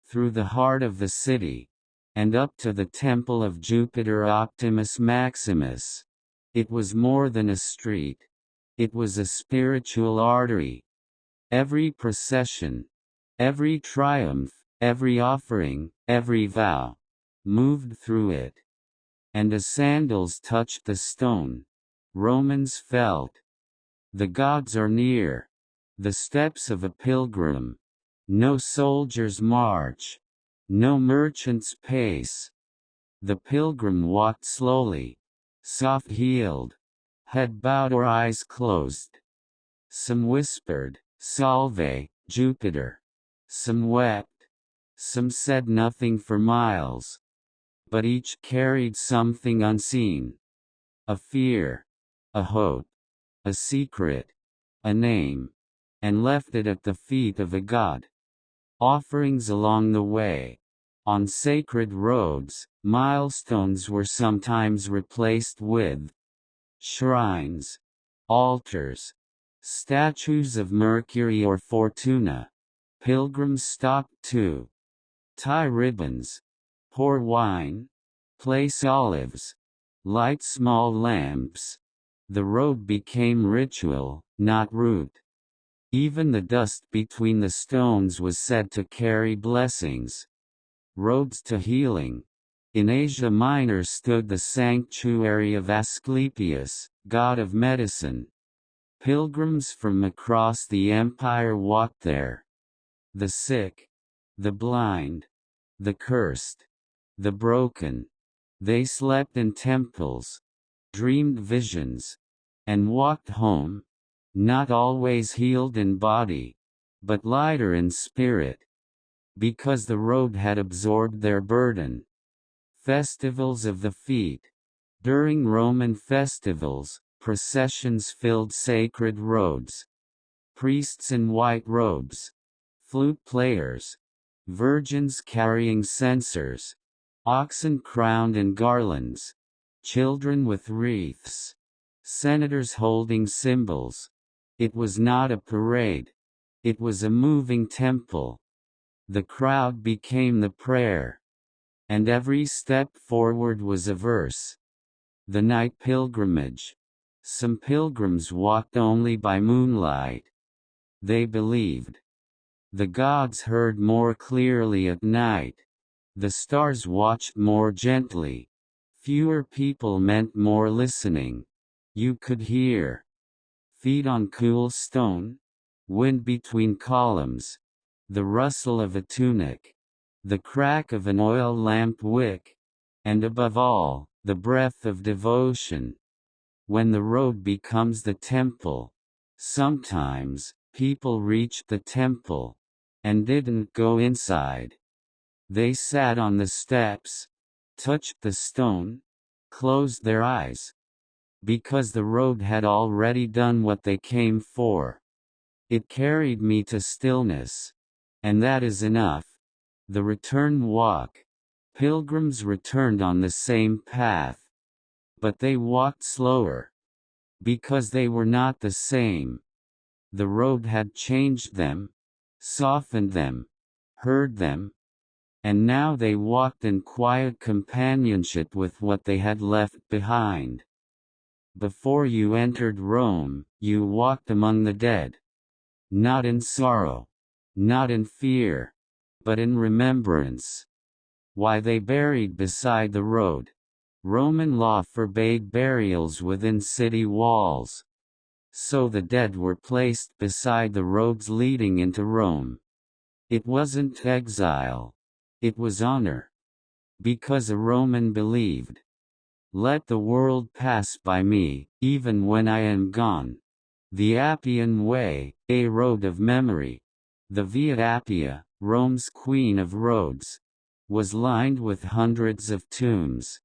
through the heart of the city, and up to the temple of Jupiter Optimus Maximus. It was more than a street. It was a spiritual artery. Every procession, every triumph, every offering, every vow, moved through it. And as sandals touched the stone, Romans felt, the gods are near. The steps of a pilgrim. No soldier's march. No merchant's pace. The pilgrim walked slowly, soft-heeled, head bowed or eyes closed. Some whispered, "Salve, Jupiter." Some wept. Some said nothing for miles. But each carried something unseen. A fear, a hope, a secret, a name, and left it at the feet of a god. Offerings along the way. On sacred roads, milestones were sometimes replaced with shrines, altars, statues of Mercury or Fortuna. Pilgrims stopped to tie ribbons, pour wine, place olives, light small lamps. The road became ritual, not route. Even the dust between the stones was said to carry blessings. Roads to healing. In Asia Minor stood the sanctuary of Asclepius, god of medicine. Pilgrims from across the empire walked there. The sick, the blind, the cursed, the broken. They slept in temples, dreamed visions, and walked home, not always healed in body, but lighter in spirit, because the road had absorbed their burden. Festivals of the feet. During Roman festivals, processions filled sacred roads. Priests in white robes, flute players, virgins carrying censers, oxen crowned in garlands, children with wreaths, senators holding symbols. It was not a parade. It was a moving temple. The crowd became the prayer. And every step forward was a verse. The night pilgrimage. Some pilgrims walked only by moonlight. They believed. The gods heard more clearly at night. The stars watched more gently. Fewer people meant more listening. You could hear. Feet on cool stone, wind between columns, the rustle of a tunic, the crack of an oil lamp wick, and above all, the breath of devotion. When the road becomes the temple, sometimes, people reached the temple, and didn't go inside. They sat on the steps, touched the stone, closed their eyes. Because the road had already done what they came for. It carried me to stillness. And that is enough. The return walk. Pilgrims returned on the same path. But they walked slower. Because they were not the same. The road had changed them, softened them, heard them, and now they walked in quiet companionship with what they had left behind. Before you entered Rome, you walked among the dead. Not in sorrow, not in fear, but in remembrance. Why they buried beside the road. Roman law forbade burials within city walls. So the dead were placed beside the roads leading into Rome. It wasn't exile. It was honor. Because a Roman believed, let the world pass by me, even when I am gone. The Appian Way, a road of memory. The Via Appia, Rome's queen of roads, was lined with hundreds of tombs.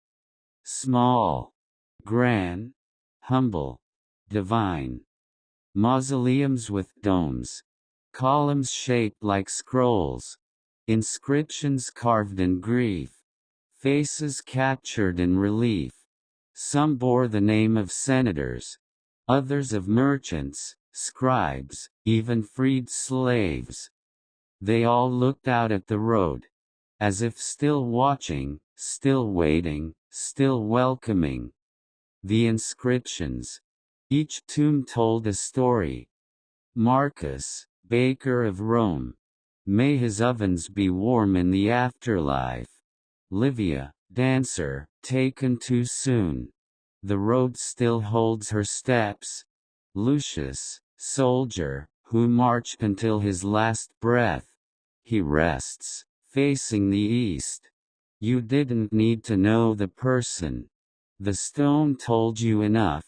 Small, grand, humble, divine. Mausoleums with domes. Columns shaped like scrolls. Inscriptions carved in grief. Faces captured in relief. Some bore the name of senators. Others of merchants, scribes, even freed slaves. They all looked out at the road, as if still watching, still waiting, still welcoming. The inscriptions. Each tomb told a story. Marcus, baker of Rome. May his ovens be warm in the afterlife. Livia, dancer, taken too soon. The road still holds her steps. Lucius, soldier, who marched until his last breath. He rests, facing the east. You didn't need to know the person. The stone told you enough.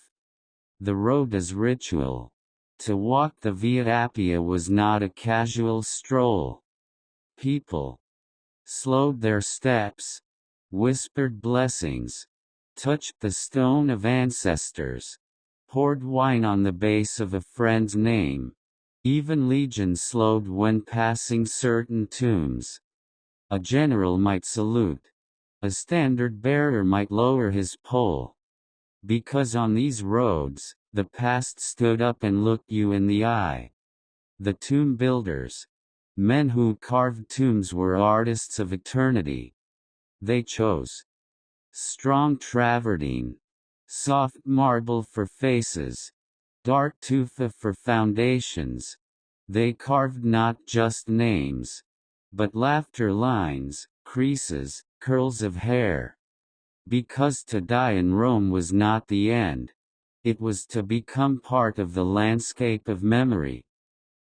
The road is ritual. To walk the Via Appia was not a casual stroll. People slowed their steps, whispered blessings, touched the stone of ancestors, poured wine on the base of a friend's name. Even legions slowed when passing certain tombs. A general might salute. A standard bearer might lower his pole. Because on these roads, the past stood up and looked you in the eye. The tomb builders, men who carved tombs, were artists of eternity. They chose strong travertine, soft marble for faces, dark tufa for foundations. They carved not just names, but laughter lines, creases, curls of hair. Because to die in Rome was not the end. It was to become part of the landscape of memory.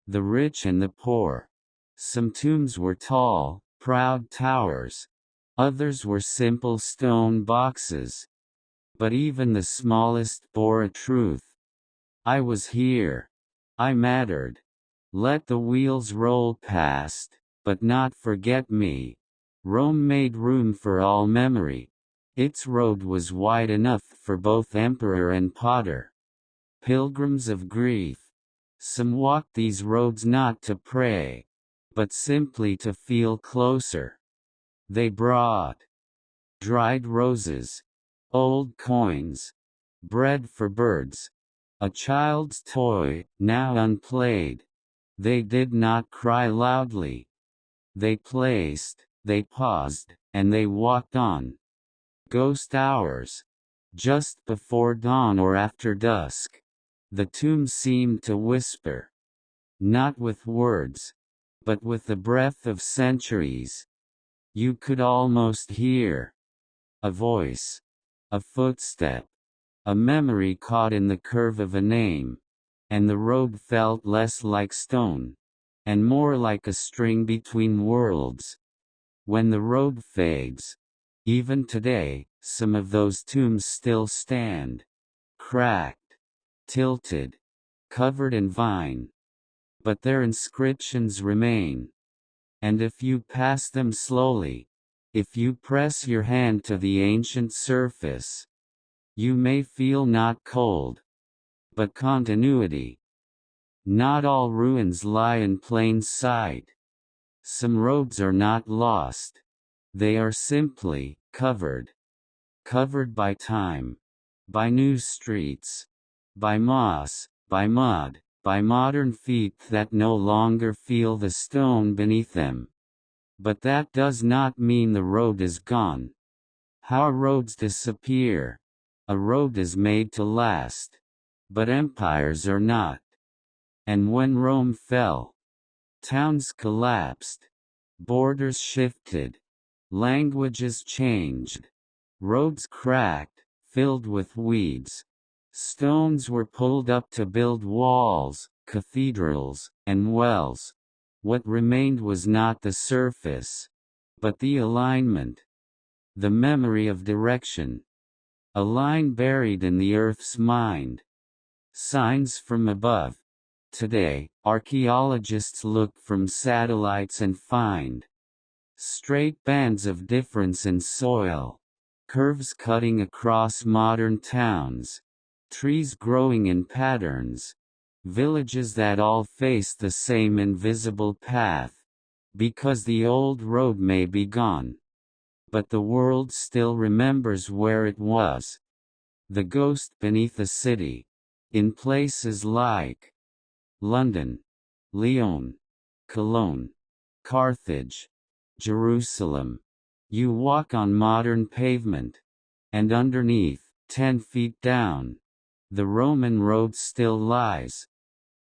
The rich and the poor. Some tombs were tall, proud towers. Others were simple stone boxes. But even the smallest bore a truth. I was here. I mattered. Let the wheels roll past, but not forget me. Rome made room for all memory. Its road was wide enough for both emperor and potter. Pilgrims of grief. Some walked these roads not to pray, but simply to feel closer. They brought dried roses, old coins, bread for birds, a child's toy, now unplayed. They did not cry loudly. They placed, they paused, and they walked on. Ghost hours. Just before dawn or after dusk. The tomb seemed to whisper. Not with words, but with the breath of centuries. You could almost hear a voice, a footstep, a memory caught in the curve of a name, and the road felt less like stone, and more like a string between worlds. When the road fades, even today, some of those tombs still stand, cracked, tilted, covered in vine. But their inscriptions remain. And if you pass them slowly, if you press your hand to the ancient surface, you may feel not cold, but continuity. Not all ruins lie in plain sight. Some roads are not lost. They are simply covered. Covered by time. By new streets. By moss, by mud, by modern feet that no longer feel the stone beneath them. But that does not mean the road is gone. How roads disappear. A road is made to last. But empires are not. And when Rome fell, towns collapsed. Borders shifted. Languages changed. Roads cracked, filled with weeds. Stones were pulled up to build walls, cathedrals, and wells. What remained was not the surface, but the alignment, the memory of direction. A line buried in the earth's mind. Signs from above. Today, archaeologists look from satellites and find straight bands of difference in soil, curves cutting across modern towns, trees growing in patterns, villages that all face the same invisible path, because the old road may be gone. But the world still remembers where it was. The ghost beneath a city. In places like London, Lyon, Cologne, Carthage, Jerusalem. You walk on modern pavement, and underneath, 10 feet down, the Roman road still lies.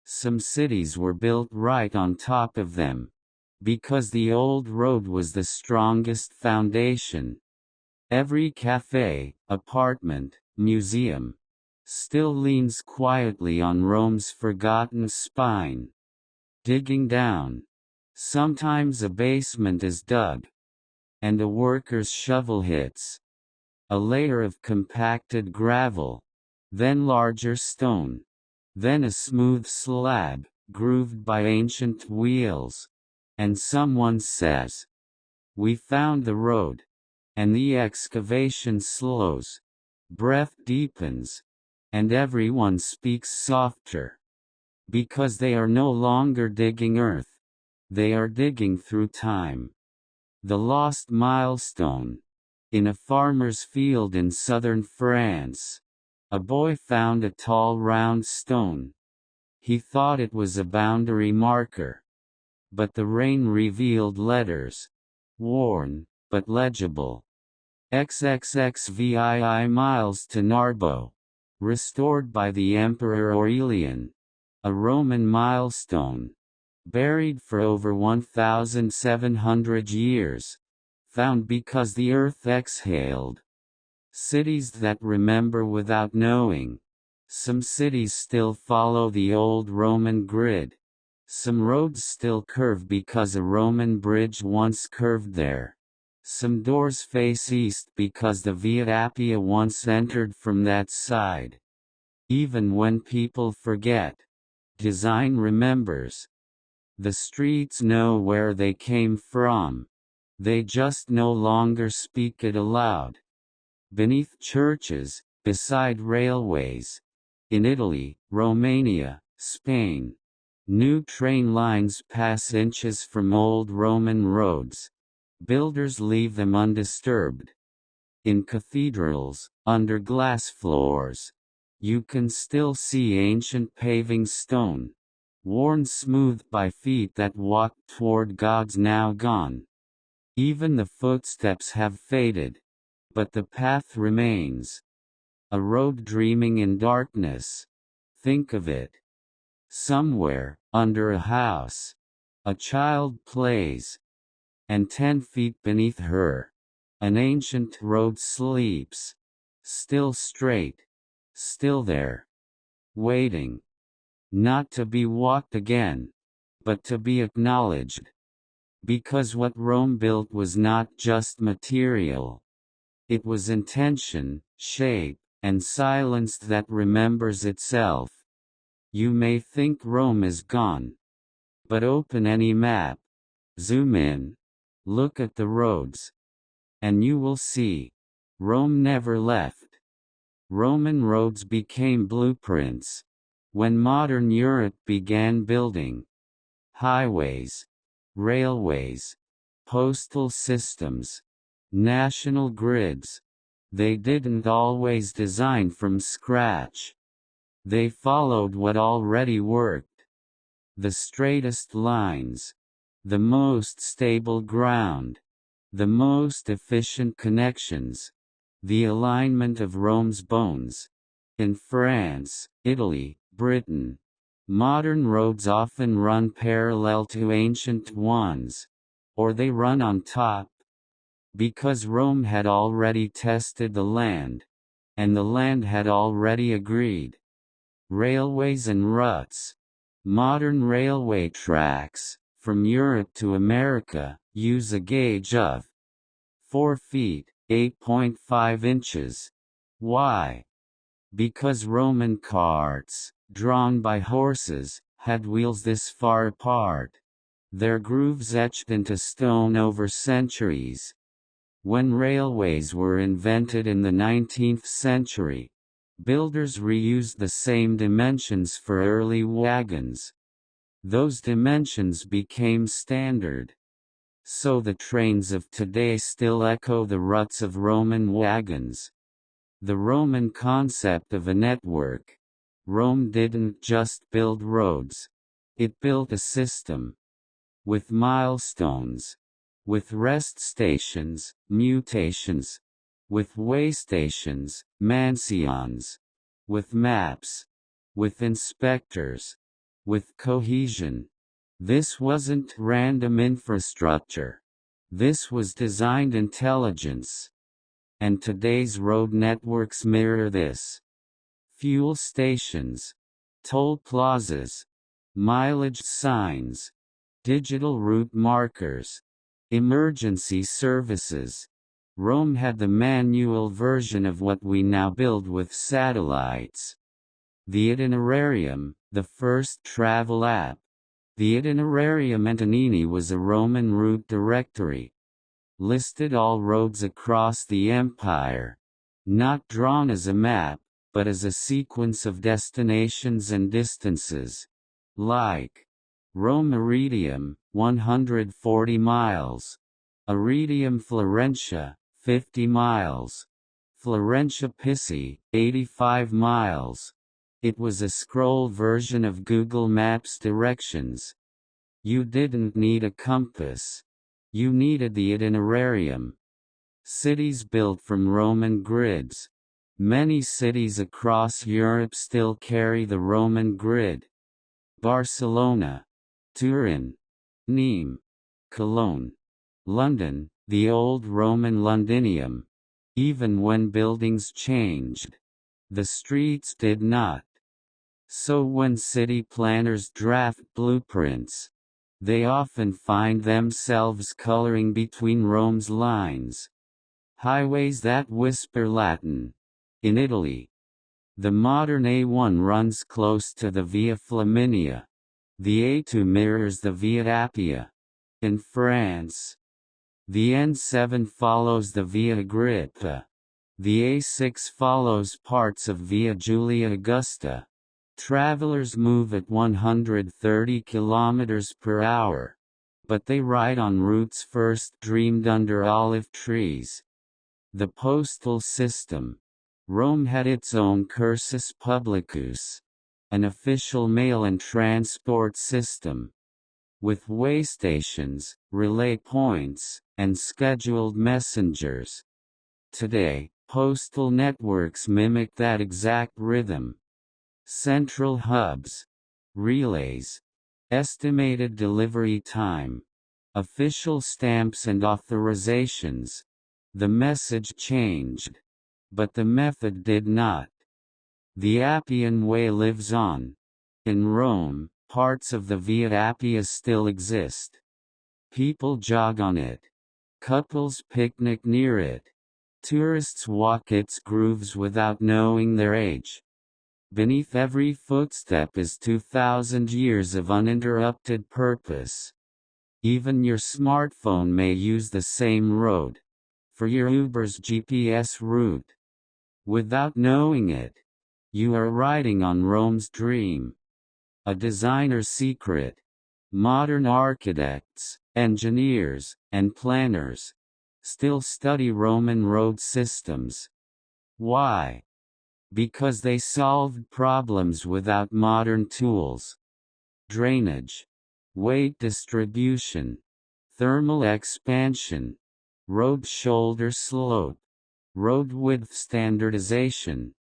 Some cities were built right on top of them, because the old road was the strongest foundation. Every cafe, apartment, museum, still leans quietly on Rome's forgotten spine. Digging down. Sometimes a basement is dug, and a worker's shovel hits a layer of compacted gravel, then larger stone, then a smooth slab, grooved by ancient wheels. And someone says, "We found the road." And the excavation slows. Breath deepens. And everyone speaks softer. Because they are no longer digging earth. They are digging through time. The lost milestone. In a farmer's field in southern France, a boy found a tall round stone. He thought it was a boundary marker. But the rain revealed letters. Worn, but legible. XXXVII miles to Narbo. Restored by the Emperor Aurelian. A Roman milestone. Buried for over 1,700 years. Found because the earth exhaled. Cities that remember without knowing. Some cities still follow the old Roman grid. Some roads still curve because a Roman bridge once curved there. Some doors face east because the Via Appia once entered from that side. Even when people forget, design remembers. The streets know where they came from. They just no longer speak it aloud. Beneath churches, beside railways. In Italy, Romania, Spain. New train lines pass inches from old Roman roads. Builders leave them undisturbed. In cathedrals, under glass floors, you can still see ancient paving stone, worn smooth by feet that walked toward gods now gone. Even the footsteps have faded, but the path remains. A road dreaming in darkness. Think of it. Somewhere, under a house, a child plays, and 10 feet beneath her, an ancient road sleeps, still straight, still there, waiting, not to be walked again, but to be acknowledged. Because what Rome built was not just material. It was intention, shape, and silence that remembers itself. You may think Rome is gone. But open any map. Zoom in. Look at the roads. And you will see. Rome never left. Roman roads became blueprints. When modern Europe began building highways, railways, postal systems, national grids. They didn't always design from scratch. They followed what already worked. The straightest lines, the most stable ground, the most efficient connections, the alignment of Rome's bones. In France, Italy, Britain, modern roads often run parallel to ancient ones, or they run on top, because Rome had already tested the land, and the land had already agreed. Railways and ruts. Modern railway tracks, from Europe to America, use a gauge of 4 feet, 8.5 inches. Why? Because Roman carts, drawn by horses, had wheels this far apart. Their grooves etched into stone over centuries. When railways were invented in the 19th century, builders reused the same dimensions for early wagons. Those dimensions became standard. So the trains of today still echo the ruts of Roman wagons. The Roman concept of a network. Rome didn't just build roads. It built a system. With milestones. With rest stations, mutations. With way stations, mansions. With maps. With inspectors. With cohesion. This wasn't random infrastructure. This was designed intelligence. And today's road networks mirror this. Fuel stations, toll plazas, mileage signs, digital route markers, emergency services. Rome had the manual version of what we now build with satellites. The Itinerarium, the first travel app. The Itinerarium Antonini was a Roman route directory. Listed all roads across the empire. Not drawn as a map, but as a sequence of destinations and distances. Like Rome Iridium, 140 miles. Iridium Florentia, 50 miles. Florentia Pisi, 85 miles. It was a scroll version of Google Maps directions. You didn't need a compass. You needed the itinerarium. Cities built from Roman grids. Many cities across Europe still carry the Roman grid. Barcelona, Turin, Nîmes, Cologne, London, the old Roman Londinium. Even when buildings changed, the streets did not. So when city planners draft blueprints, they often find themselves coloring between Rome's lines. Highways that whisper Latin. In Italy, the modern A1 runs close to the Via Flaminia. The A2 mirrors the Via Appia. In France, the N7 follows the Via Agrippa. The A6 follows parts of Via Julia Augusta. Travelers move at 130 km per hour. But they ride on routes first dreamed under olive trees. The postal system. Rome had its own cursus publicus, an official mail and transport system. With way stations, relay points, and scheduled messengers. Today, postal networks mimic that exact rhythm. Central hubs, relays, estimated delivery time, official stamps and authorizations. The message changed, but the method did not. The Appian Way lives on. In Rome, parts of the Via Appia still exist. People jog on it. Couples picnic near it. Tourists walk its grooves without knowing their age. Beneath every footstep is 2,000 years of uninterrupted purpose. Even your smartphone may use the same road. For your Uber's GPS route. Without knowing it, you are riding on Rome's dream. A designer's secret. Modern architects, engineers, and planners still study Roman road systems. Why? Because they solved problems without modern tools. Drainage, weight distribution, thermal expansion, road shoulder slope, road width standardization.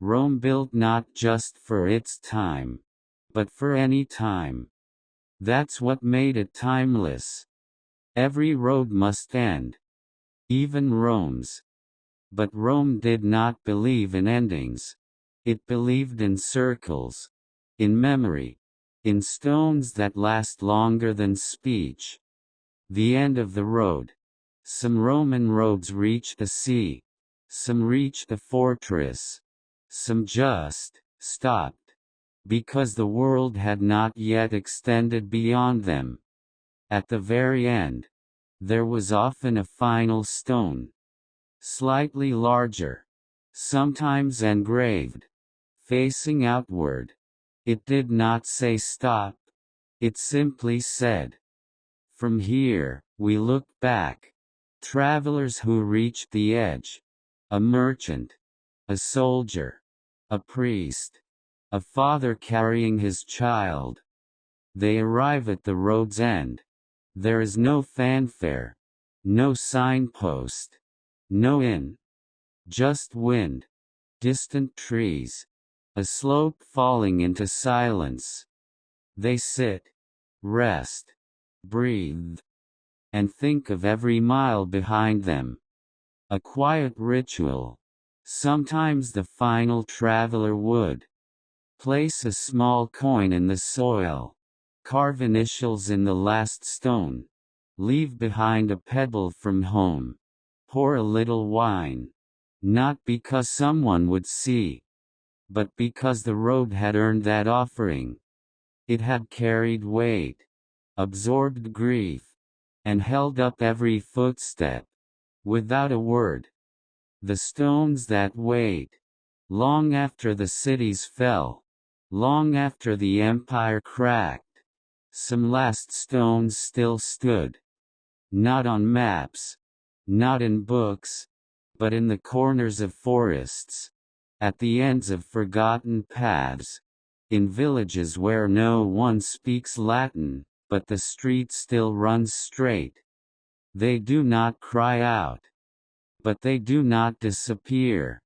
Rome built not just for its time, but for any time. That's what made it timeless. Every road must end. Even Rome's. But Rome did not believe in endings. It believed in circles, in memory, in stones that last longer than speech. The end of the road. Some Roman roads reach the sea. Some reach the fortress. Some just stopped, because the world had not yet extended beyond them. At the very end, there was often a final stone, slightly larger, sometimes engraved, facing outward. It did not say stop, it simply said, "From here, we look back." Travelers who reached the edge, a merchant, a soldier, a priest, a father carrying his child. They arrive at the road's end. There is no fanfare, no signpost, no inn, just wind, distant trees, a slope falling into silence. They sit, rest, breathe, and think of every mile behind them. A quiet ritual. Sometimes the final traveler would place a small coin in the soil, carve initials in the last stone, leave behind a pebble from home, pour a little wine, not because someone would see, but because the road had earned that offering. It had carried weight, absorbed grief, and held up every footstep, without a word. The stones that wait, long after the cities fell, long after the empire cracked, some last stones still stood. Not on maps, not in books, but in the corners of forests, at the ends of forgotten paths, in villages where no one speaks Latin, but the street still runs straight. They do not cry out, but they do not disappear.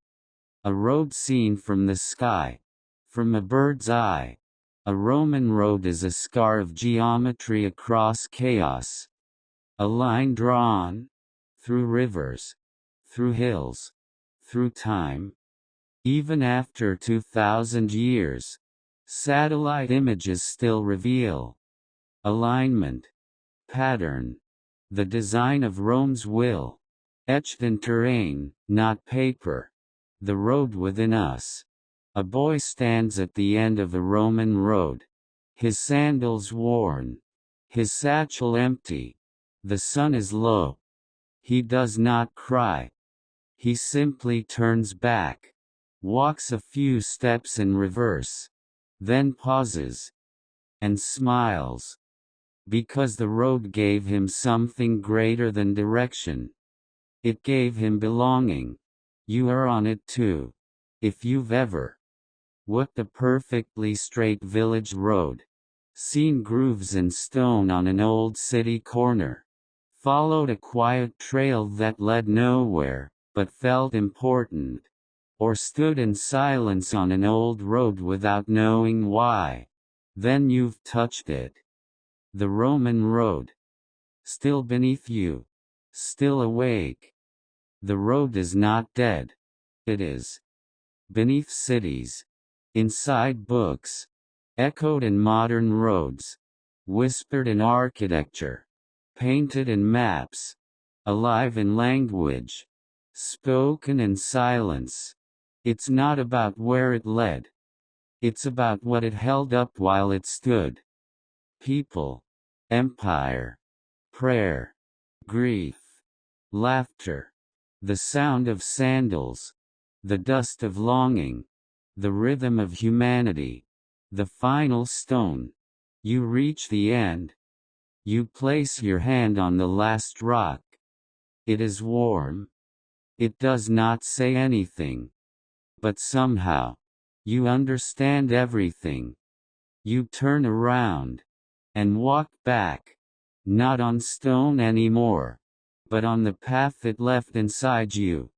A road seen from the sky, from a bird's eye. A Roman road is a scar of geometry across chaos. A line drawn, through rivers, through hills, through time. Even after 2,000 years, satellite images still reveal alignment, pattern, the design of Rome's will, etched in terrain, not paper. The road within us. A boy stands at the end of a Roman road, his sandals worn, his satchel empty. The sun is low. He does not cry. He simply turns back, walks a few steps in reverse, then pauses, and smiles. Because the road gave him something greater than direction. It gave him belonging. You are on it too. If you've ever walked a perfectly straight village road, seen grooves in stone on an old city corner, followed a quiet trail that led nowhere, but felt important, or stood in silence on an old road without knowing why, then you've touched it. The Roman road. Still beneath you. Still awake. The road is not dead. It is. Beneath cities. Inside books. Echoed in modern roads. Whispered in architecture. Painted in maps. Alive in language. Spoken in silence. It's not about where it led. It's about what it held up while it stood. People. Empire. Prayer. Grief. Laughter. The sound of sandals, the dust of longing, the rhythm of humanity, the final stone. You reach the end. You place your hand on the last rock. It is warm. It does not say anything. But somehow, you understand everything. You turn around and walk back, not on stone anymore, but on the path that left inside you.